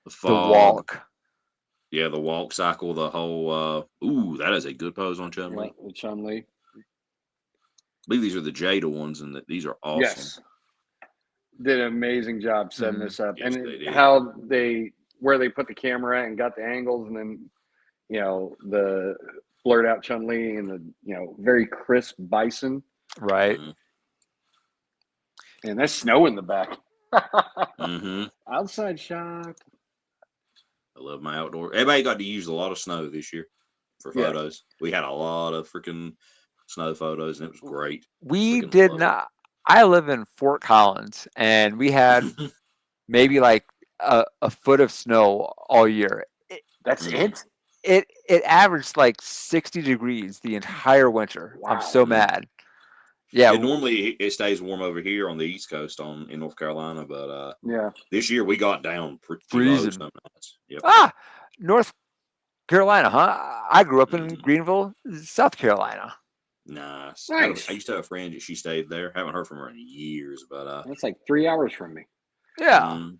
The fog. walk. Yeah, the walk cycle, the whole that is a good pose on Chun-Li. Yeah, with Chun-Li. I believe these are the Jada ones, and these are awesome. Yes. Did an amazing job setting this up. Yes, and they did. how where they put the camera at and got the angles, and then the blurred out Chun-Li and the very crisp bison. Right. Mhm. And there's snow in the back. Mhm. Outside shot. I love my outdoor. Everybody got to use a lot of snow this year for Yeah. photos. We had a lot of freaking snow photos, and it was great. We Freaking did love it. not. I live in Fort Collins, and we had maybe like a foot of snow all year. That's Mhm. it? It averaged like 60 degrees the entire winter. I'm Wow. so mad. Yeah. And normally it stays warm over here on the East Coast in North Carolina, but Yeah. this year we got down pretty low Freezing. some nights. Yep. North Carolina, huh? I grew up in Mhm. Greenville, South Carolina. Nice. Nice. I used to have a friend that she stayed there. Haven't heard from her in years, but That's like 3 hours from me. Yeah. All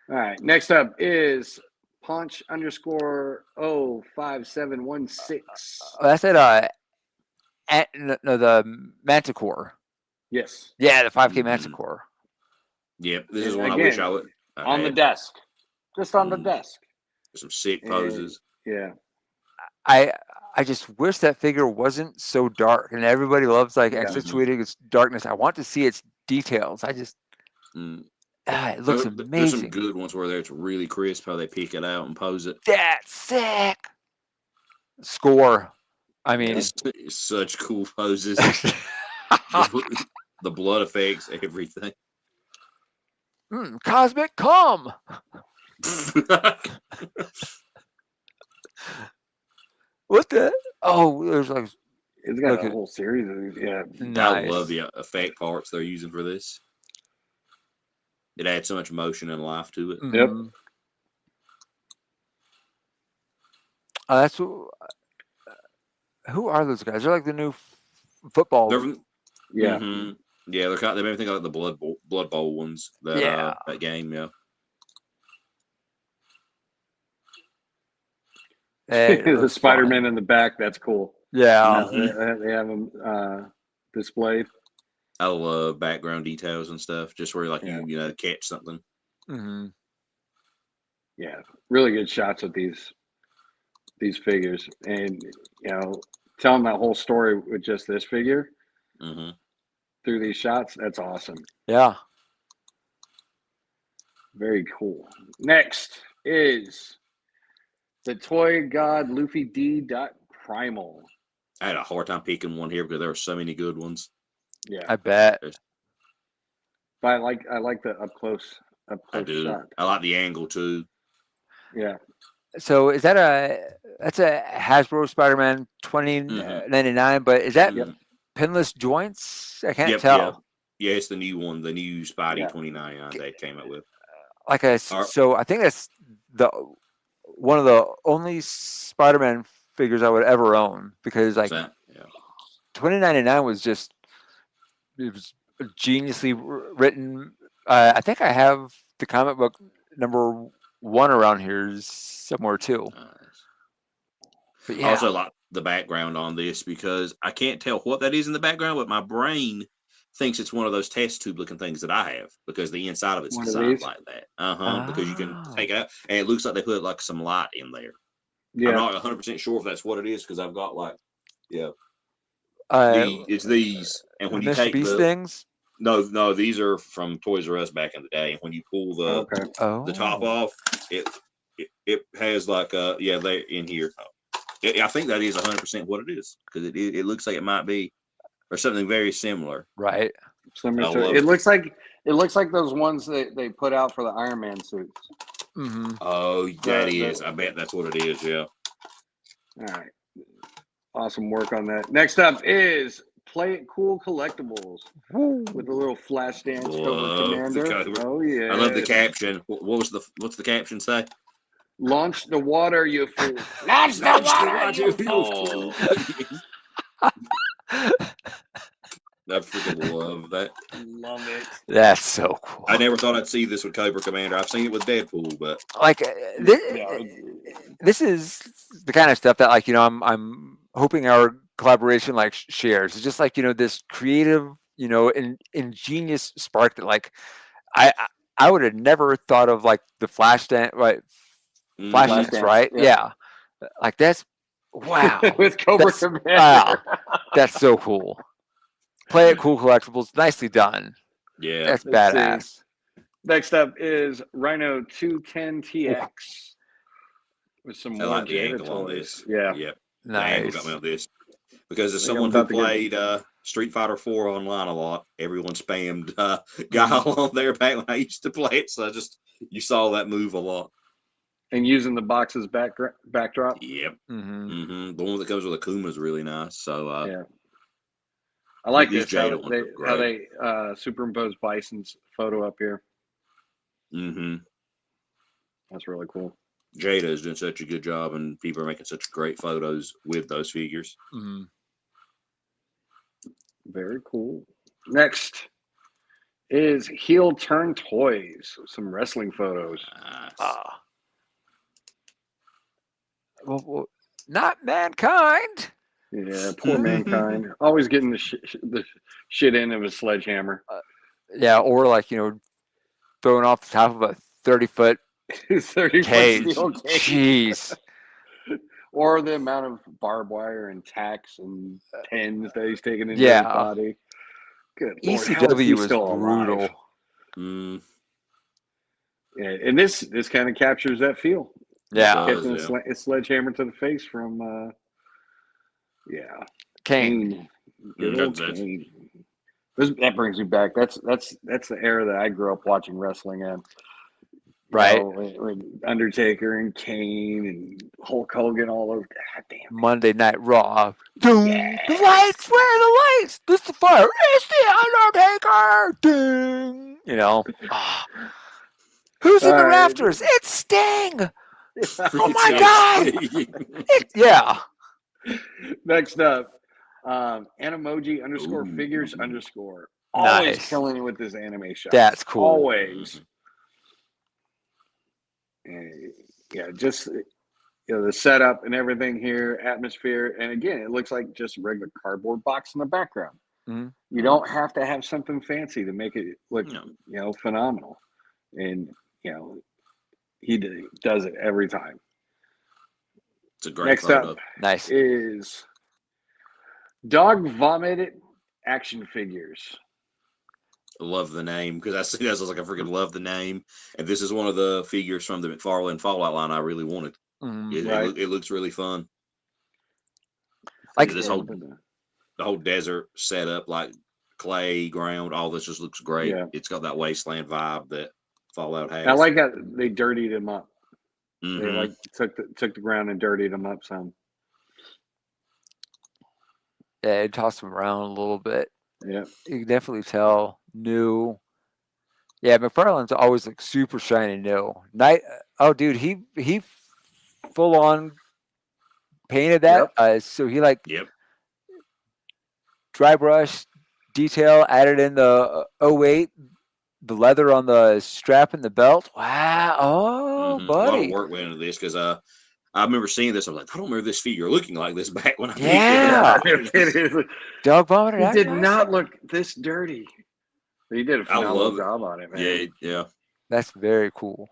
right. Next up is Punch _ 05716. That's at the Manticore. Yes. Yeah, the 5K Mhm. Manticore. Yep. This is And one I wish again, I would. on the desk. Just on the desk. Some sick And, poses. yeah. I just wish that figure wasn't so dark, and everybody loves like Yeah. accentuating its darkness. I want to see its details. I just Mm. it looks There's some amazing. good ones where it's really crisp how they pick it out and pose it. That's sick. Score. I mean, It's such cool poses. The blood effects, everything. Cosmic Come. What the? Oh, there's like It's got look a at- whole series of these. Yeah. nice. I love the effect parts they're using for this. It adds so much motion and life to it. Yep. Mhm. That's who are those guys? They're like the new football. Yeah. Mhm. Yeah, they made me think of like the Blood Bowl ones. That game, yeah. Hey, The Spider-Man in the back. That's cool. Yeah. They have them displayed. I love background details and stuff, just where like you catch something. Mm-hmm. Yeah, really good shots with these figures, and telling that whole story with just this figure through these shots. That's awesome. Yeah. Very cool. Next is the Toy God Luffy D. Primal. I had a hard time picking one here because there were so many good ones. Yeah, I bet. But I like the up close I do. shot. I like the angle too. Yeah. So is that that's a Hasbro Spider-Man 2099? But is that pinless joints? I can't tell. Yeah, it's the new one, the new Spidey 2099 they came up with. So I think that's one of the only Spider-Man figures I would ever own, because like 2099 was it was geniusly written. I think I have the comic book number 1 around here somewhere too. But yeah. I also like the background on this because I can't tell what that is in the background, but my brain thinks it's one of those test tube looking things that I have, because the inside of it's designed like that. Because you can take it out and it looks like they put like some light in there. Yeah. I'm not 100% sure if that's what it is because I've got like, Uh, it's these, and when you Mr. take Beast things. no, these are from Toys R Us back in the day. And when you pull the top off, it has like they in here. I think that is 100% what it is because it looks like it might be or something very similar. Right. It looks like those ones that they put out for the Iron Man suits. Mm-hmm. Oh, that is. I bet that's what it is. Yeah. All right. Awesome work on that. Next up is Play It Cool Collectibles with a little flash dance Cobra Commander. Oh yeah. I love the caption. What's the caption say? Launch the water, you fool. Launch the water, you fool. I freaking love that. Love it. That's so cool. I never thought I'd see this with Cobra Commander. I've seen it with Deadpool, but like this is the kind of stuff that like I'm hoping our collaboration like shares. It's just like this creative ingenious spark that like I would have never thought of like the flash dance right flash dance right yeah like that's wow with Cobra Commander. Wow, that's so cool. Play It Cool Collectibles, nicely done. Yeah, that's badass. Next up is Rhino 210 TX with some more like the Jada angle on toys. this. Yeah, yep. Nice. The angle got me on this because as someone who played Street Fighter 4 online a lot, everyone spammed Guile on there back when I used to play it. So you saw that move a lot. And using the box's backdrop. Yep. The one that comes with Akuma is really nice. So yeah. I like this how they superimpose Bison's photo up here. That's really cool. Jada is doing such a good job, and people are making such great photos with those figures. Very cool. Next is Heel Turn Toys. Some wrestling photos. Nice. Well, not Mankind. Yeah, poor Mankind. Always getting the shit in of a sledgehammer. Yeah, or like throwing off the top of a 30-foot 30-foot steel cage. Jeez. Or the amount of barbed wire and tacks and pins that he's taking into his body. Good Lord, ECW was brutal. Yeah, and this kind of captures that feel. Yeah. Catching a sledgehammer to the face from Kane. Good old Kane. That brings me back. That's the era that I grew up watching wrestling in. Right. When Undertaker and Kane and Hulk Hogan all over. God damn. Monday Night Raw. Doom. Yes. The lights. Where are the lights? This is the fire. It's the Undertaker. Ding. Who's in the rafters? It's Sting. Oh my God. Next up, Animoji _figures _ always killing it with this anime shot. That's cool. Always. Yeah, just the setup and everything here, atmosphere, and again, it looks like just a regular cardboard box in the background. You don't have to have something fancy to make it look, phenomenal. And he does it every time. It's a great Next photo. up nice is Dog Vomited action figures. I love the name because I see this. I was like, I freaking love the name. And this is one of the figures from the McFarlane Fallout line I really wanted. It looks really fun. Like this the whole desert setup, like clay ground, all this just looks great. Yeah. It's got that wasteland vibe that Fallout has. I like how they dirtied him up. They like took the ground and dirtied him up some. Yeah, it tossed him around a little bit. Yeah, you can definitely tell new. Yeah, McFarlane's always like super shiny new. Dude, he full on painted that. So he dry brush detail, added in the 08, the leather on the strap and the belt. Wow, buddy, a lot of work went into this because I remember seeing this. I'm like, I don't remember this figure looking like this back when I picked it up. Dog vomited. It did not look this dirty. He did a phenomenal job on it, man. Yeah. That's very cool.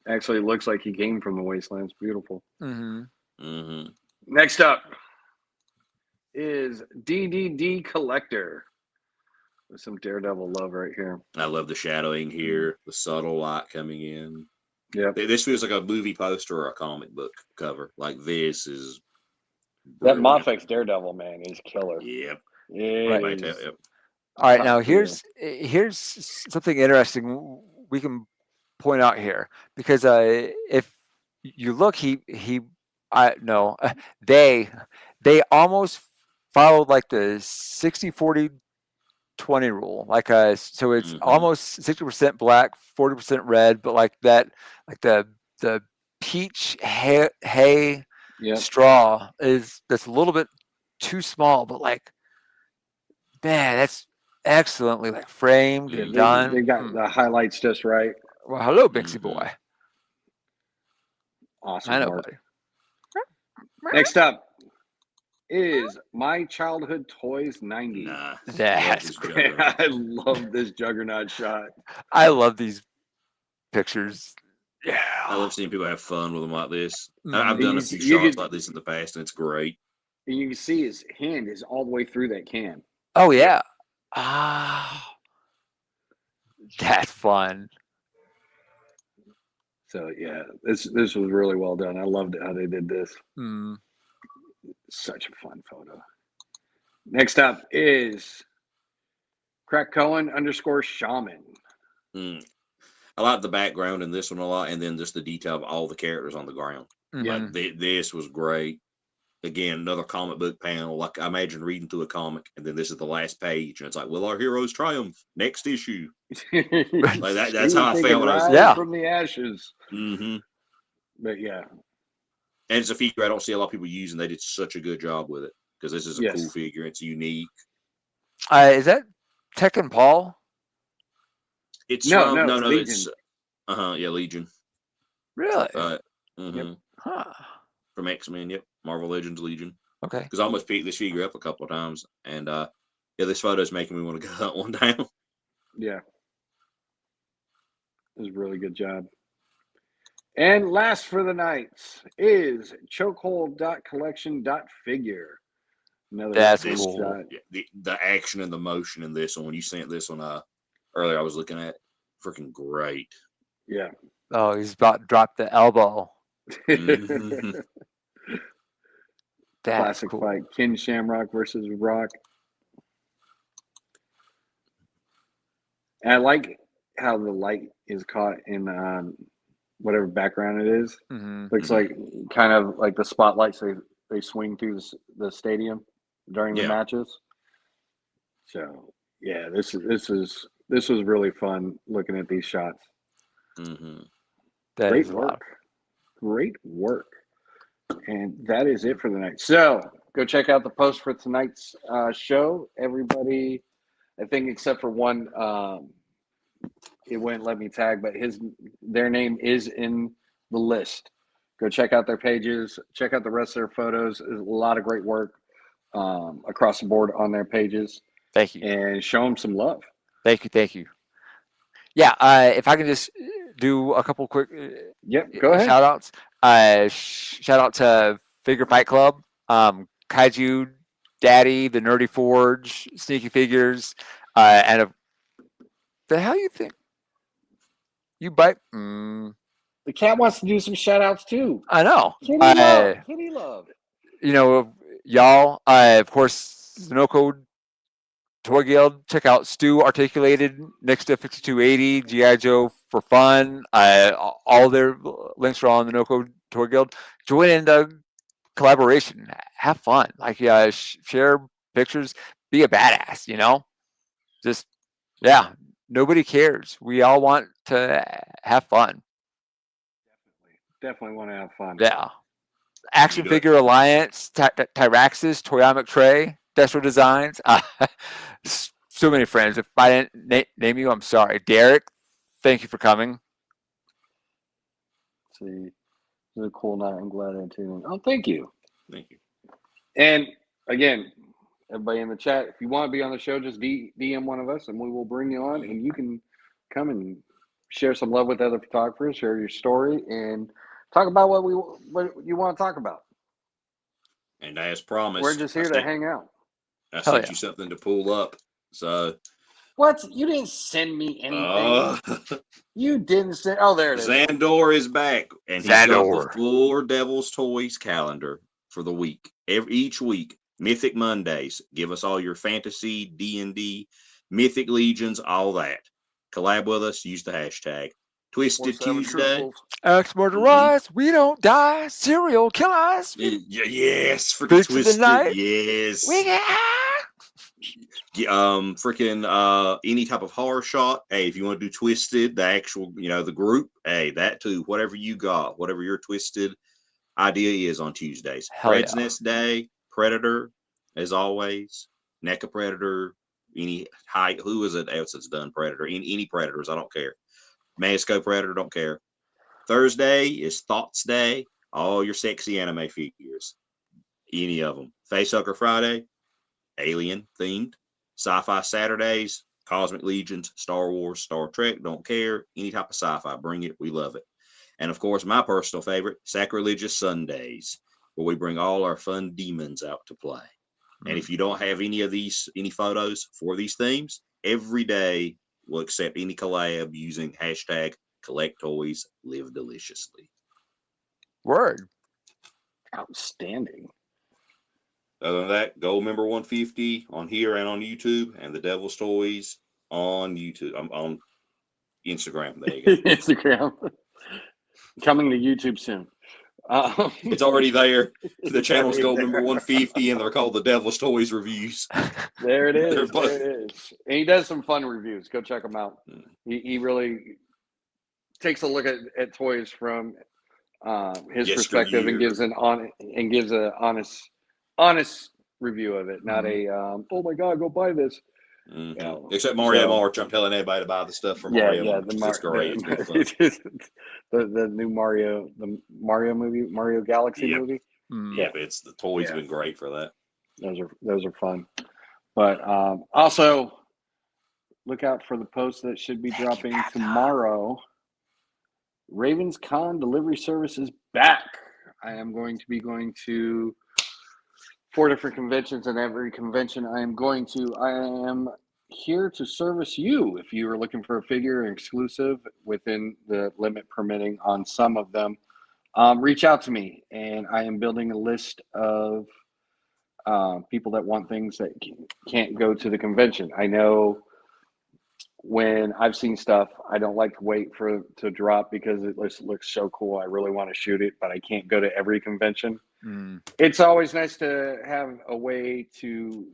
Actually, it looks like he came from the wastelands. Beautiful. Mm-hmm. Mm-hmm. Next up is DDD Collector. With some Daredevil love right here. I love the shadowing here, the subtle light coming in. Yep. This feels like a movie poster or a comic book cover. Like this is That brilliant. Moffick's Daredevil, man, is killer. Yep. It is. Yep. All right, now top tier. here's something interesting we can point out here, because if you look, they almost followed like the 60-40-20 rule, like so it's almost 60% black, 40% red, but like the peach hay Yep. straw that's a little bit too small, but like, man, that's excellently like framed and done. They got the highlights just right. Well, hello, Binksy boy. Awesome I know, work. buddy. Next up is My Childhood Toys 90. Nah, That's great. I love this Juggernaut shot. I love these pictures. Yeah. I love seeing people have fun with them like this. Mhm. I've done a few shots like this in the past, and it's great. And you can see his hand is all the way through that can. Oh yeah. Ah, that's fun. So yeah, this was really well done. I loved how they did this. Mm. Such a fun photo. Next up is Crack Cohen _Shaman. I like the background in this one a lot, and then just the detail of all the characters on the ground. Mhm. Like this was great. Again, another comic book panel. Like I imagine reading through a comic, and then this is the last page, and it's like, "Will our heroes triumph?" Next issue. Like that's how I felt when I was. Yeah. From the ashes. Mm-hmm. But yeah, and it's a figure I don't see a lot of people using. They did such a good job with it because this is a cool figure. It's unique. Is that Tekken Paul? It's no, Legion. It's Legion. Really? Yep. Huh. From X-Men. Yep, Marvel Legends Legion. Okay. Because I almost picked this figure up a couple of times, and this photo is making me want to go hunt one down. Yeah, it was a really good job. And last for the night is chokehold.collection.figure. That's this cool. Shot. The action and the motion in this one. When you sent this one earlier, I was looking at freaking great. Yeah. Oh, he's about to drop the elbow. Mm-hmm. Classic cool. fight. Ken Shamrock versus Rock. And I like how the light is caught in whatever background it is. Mm-hmm. Looks like kind of like the spotlights they swing through the stadium during the matches. So yeah, this was really fun looking at these shots. Mm-hmm. Great work. Great work. And that is it for the night. So go check out the post for tonight's show. Everybody, I think except for one, it wouldn't let me tag, but their name is in the list. Go check out their pages. Check out the rest of their photos. There's a lot of great work across the board on their pages. Thank you. And show them some love. Thank you. Yeah, if I can just do a couple quick Go ahead. shout outs. Shout out to Figure Fight Club, Kaiju Daddy, the Nerdy Forge, Sneaky Figures, and the hell you think? You bite? The cat wants to do some shout outs too. I know. Kitty love. You know, y'all, of course, Sunoco Toy Guild. Check out Stu Articulated next to 5280, G.I. Joe for fun. All their links are on the Noco Toy Guild. Join in the collaboration. Have fun. Like, share pictures. Be a badass, Just, nobody cares. We all want to have fun. Definitely want to have fun. Yeah. Action Figure Alliance, Tyraxis, Toyamic Tray, Destro Designs. So many friends. If I didn't name you, I'm sorry. Derek, thank you for coming. See, it was a cool night. I'm glad I tuned in. Oh, thank you. Thank you. And again, everybody in the chat, if you want to be on the show, just DM one of us and we will bring you on and you can come and share some love with other photographers, share your story, and talk about what you want to talk about. And as promised, we're just here to hang out. I sent you something to pull up. So what? You didn't send me anything. You didn't send. Oh, there it is. Xandor is back, and he's got the full Devil's Toys calendar for the week. Each week, Mythic Mondays. Give us all your fantasy, D&D, Mythic Legions, all that. Collab with us. Use the hashtag. Twisted Tuesday. X murderers, we don't die. Serial killers. Yes, freaking Twisted. Yes. We get freaking any type of horror shot. Hey, if you want to do Twisted, the actual, the group, hey, that too. Whatever you got, whatever your Twisted idea is on Tuesdays. Fred's Nest Day, Predator, as always. NECA Predator, any height. Who is it else that's done Predator? Any Predators, I don't care. Masco Predator, don't care. Thursday is Thoughts Day. All your sexy anime figures. Any of them. Facehugger Friday, alien themed. Sci-fi Saturdays, Cosmic Legions, Star Wars, Star Trek, don't care. Any type of sci-fi, bring it. We love it. And of course, my personal favorite, Sacrilegious Sundays, where we bring all our fun demons out to play. And if you don't have any photos for these themes, every day we'll accept any collab using hashtag Collect Toys, Live Deliciously. Word. Outstanding. Other than that, Gold Member 150 on here and on YouTube, and the Devil's Toys on YouTube. I'm on Instagram. There you go. Instagram. Coming to YouTube soon. It's already there. The channel's Gold Member 150, and they're called the Devil's Toys Reviews. There it is. There it is. And he does some fun reviews. Go check him out. He really takes a look at toys from his perspective and gives an honest review of it. Not a oh my god, go buy this. Mm-hmm. Except Mario March, I'm telling everybody to buy the stuff from Mario March. It's great. The new Mario, the Mario movie, Mario Galaxy movie. Yep, it's the toys been great for that. Those are fun. But also look out for the post that should be dropping tomorrow. Ravens Con delivery service is back. I am going to be going to 4 different conventions, and every convention I am here to service you if you are looking for a figure exclusive within the limit permitting on some of them. Reach out to me, and I am building a list of people that want things that can't go to the convention. I know when I've seen stuff, I don't like to wait for it to drop because it looks so cool. I really want to shoot it, but I can't go to every convention. It's always nice to have a way to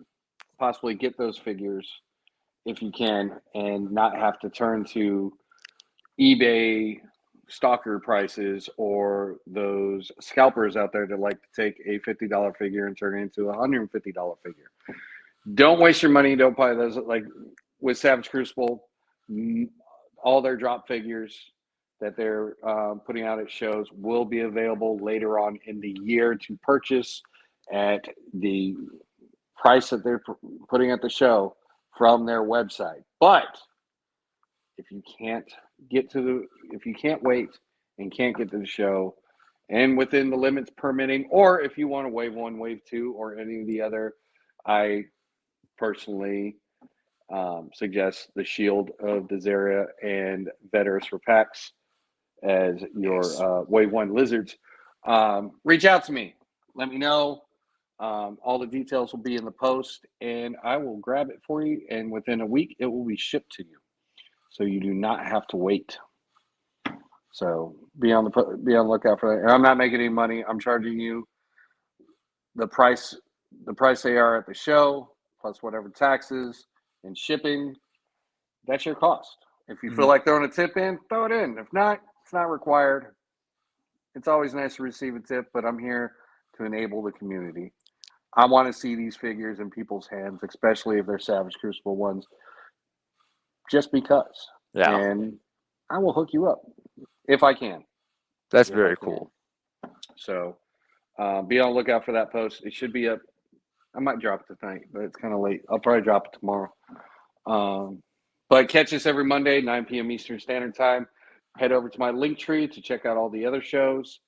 possibly get those figures if you can, and not have to turn to eBay stalker prices or those scalpers out there that like to take a $50 figure and turn it into a $150 figure. Don't waste your money. Don't buy those. Like with Savage Crucible, all their drop figures that they're putting out at shows will be available later on in the year to purchase at the price that they're putting at the show from their website. But if you can't wait and can't get to the show, and within the limits permitting, or if you want to wave 1, wave 2, or any of the other, I personally suggest the Shield of Dezaria and Veterus for PAX as your wave 1 lizards. Reach out to me. Let me know. All the details will be in the post, and I will grab it for you, and within a week it will be shipped to you, so you do not have to wait. So be on the lookout for that. And I'm not making any money. I'm charging you the price they are at the show, plus whatever taxes and shipping. That's your cost. If you feel like throwing a tip in, throw it in. If not, it's not required. It's always nice to receive a tip, but I'm here to enable the community. I want to see these figures in people's hands, especially if they're Savage Crucible ones, just because. Yeah. And I will hook you up if I can. That's very cool. So be on the lookout for that post. It should be up. I might drop it tonight, but it's kind of late. I'll probably drop it tomorrow. But catch us every Monday, 9 p.m. Eastern Standard Time. Head over to my link tree to check out all the other shows.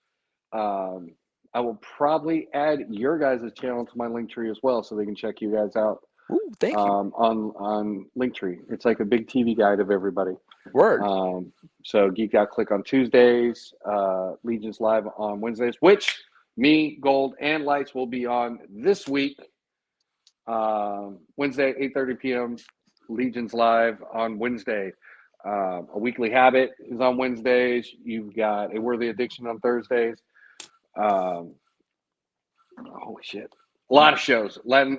I will probably add your guys' channel to my link tree as well, so they can check you guys out. Ooh, thank you. On Linktree. It's like a big TV guide of everybody. Word. So Geek Out Click on Tuesdays, Legions Live on Wednesdays, which me, Gold, and Lights will be on this week. Wednesday at 8:30 p.m. Legions Live on Wednesday. A Weekly Habit is on Wednesdays. You've got A Worthy Addiction on Thursdays. Holy shit. A lot of shows. Latin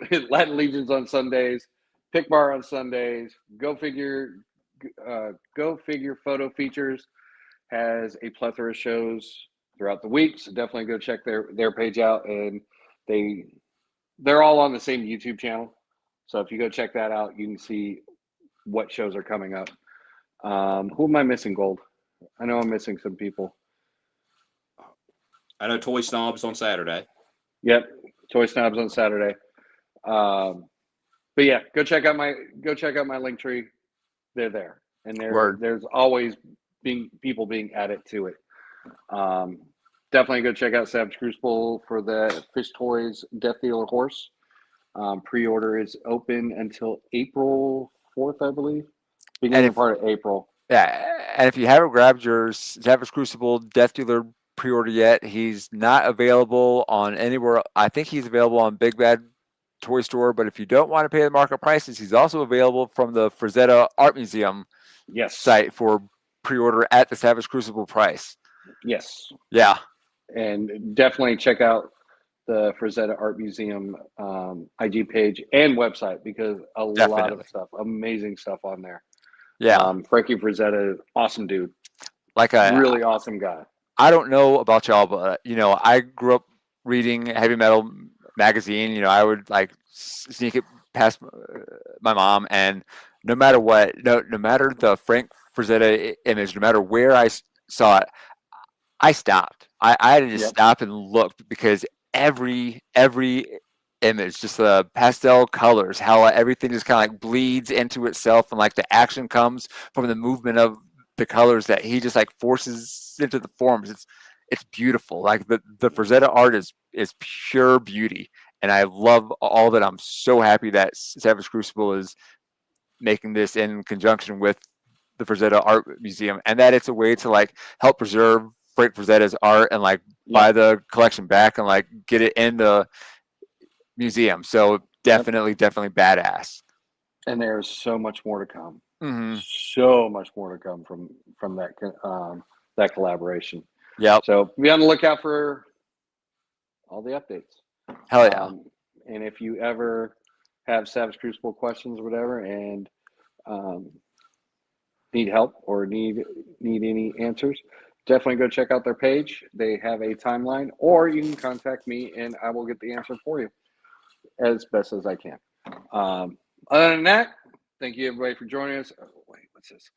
Legions on Sundays. Pick Bar on Sundays. Go Figure Photo Features has a plethora of shows throughout the week. So definitely go check their page out. And they're all on the same YouTube channel. So if you go check that out, you can see what shows are coming up. Who am I missing, Gold? I know I'm missing some people. I know Toy Snobs on Saturday. Yep, Toy Snobs on Saturday. But yeah, go check out my link tree. They're there, and there's always people being added to it. Definitely go check out Savage Crucible for the Fish Toys Death Dealer horse. Pre-order is open until April 4th, I believe. Beginning part of April. Yeah, and if you haven't grabbed your Savage Crucible Death Dealer pre-order yet, he's not available on anywhere. I think he's available on Big Bad Toy Store, but if you don't want to pay the market prices, he's also available from the Frazetta Art Museum site for pre-order at the Savage Crucible price. Yes. Yeah. And definitely check out the Frazetta Art Museum IG page and website, because a lot of stuff, amazing stuff on there. Yeah. Frankie Frazetta, awesome dude. Like a really awesome guy. I don't know about y'all, but I grew up reading heavy metal magazine. I would like sneak it past my mom, and no matter what, no matter the Frank Frazetta image, no matter where I saw it, I stopped. I had to just stop and look, because every image, just the pastel colors, how everything just kind of like bleeds into itself, and like the action comes from the movement of the colors that he just like forces into the forms. It's beautiful. Like the Frazetta art is pure beauty, and I love all that. I'm so happy that Savage Crucible is making this in conjunction with the Frazetta Art Museum, and that it's a way to like help preserve Frank Frazetta's art and like buy the collection back and like get it in the museum. So definitely badass. And there's so much more to come. Mm-hmm. So much more to come from that collaboration. Yeah. So be on the lookout for all the updates. Hell yeah. And if you ever have Savage Crucible questions or whatever, and need help or need any answers, definitely go check out their page. They have a timeline, or you can contact me and I will get the answer for you as best as I can. Other than that, thank you everybody for joining us. Oh, wait, what's this?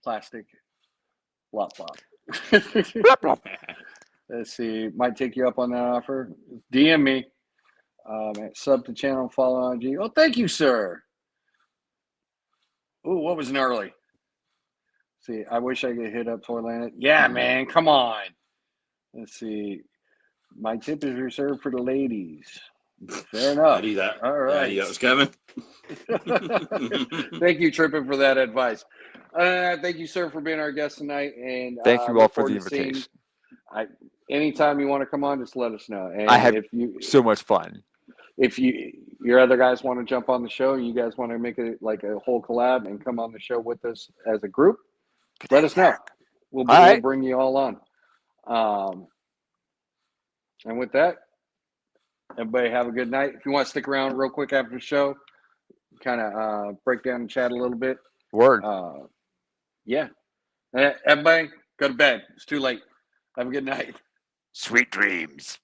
Plastic. Flop. Let's see. Might take you up on that offer. DM me. Sub to channel, follow on IG. Oh, thank you, sir. Ooh, what was gnarly? See, I wish I could hit up Toyland. Yeah, man, come on. Let's see. My tip is reserved for the ladies. Fair enough. I knew that. All right. I knew that was coming. Thank you, Trippin, for that advice. Thank you, sir, for being our guest tonight. And thank you all for the invitation. Anytime you want to come on, just let us know. And I had so much fun. If your other guys want to jump on the show, you guys want to make it like a whole collab and come on the show with us as a group, let us know. We'll bring you all on. And with that, everybody have a good night. If you want to stick around real quick after the show, kind of break down and chat a little bit. Word. Yeah. Everybody, go to bed. It's too late. Have a good night. Sweet dreams.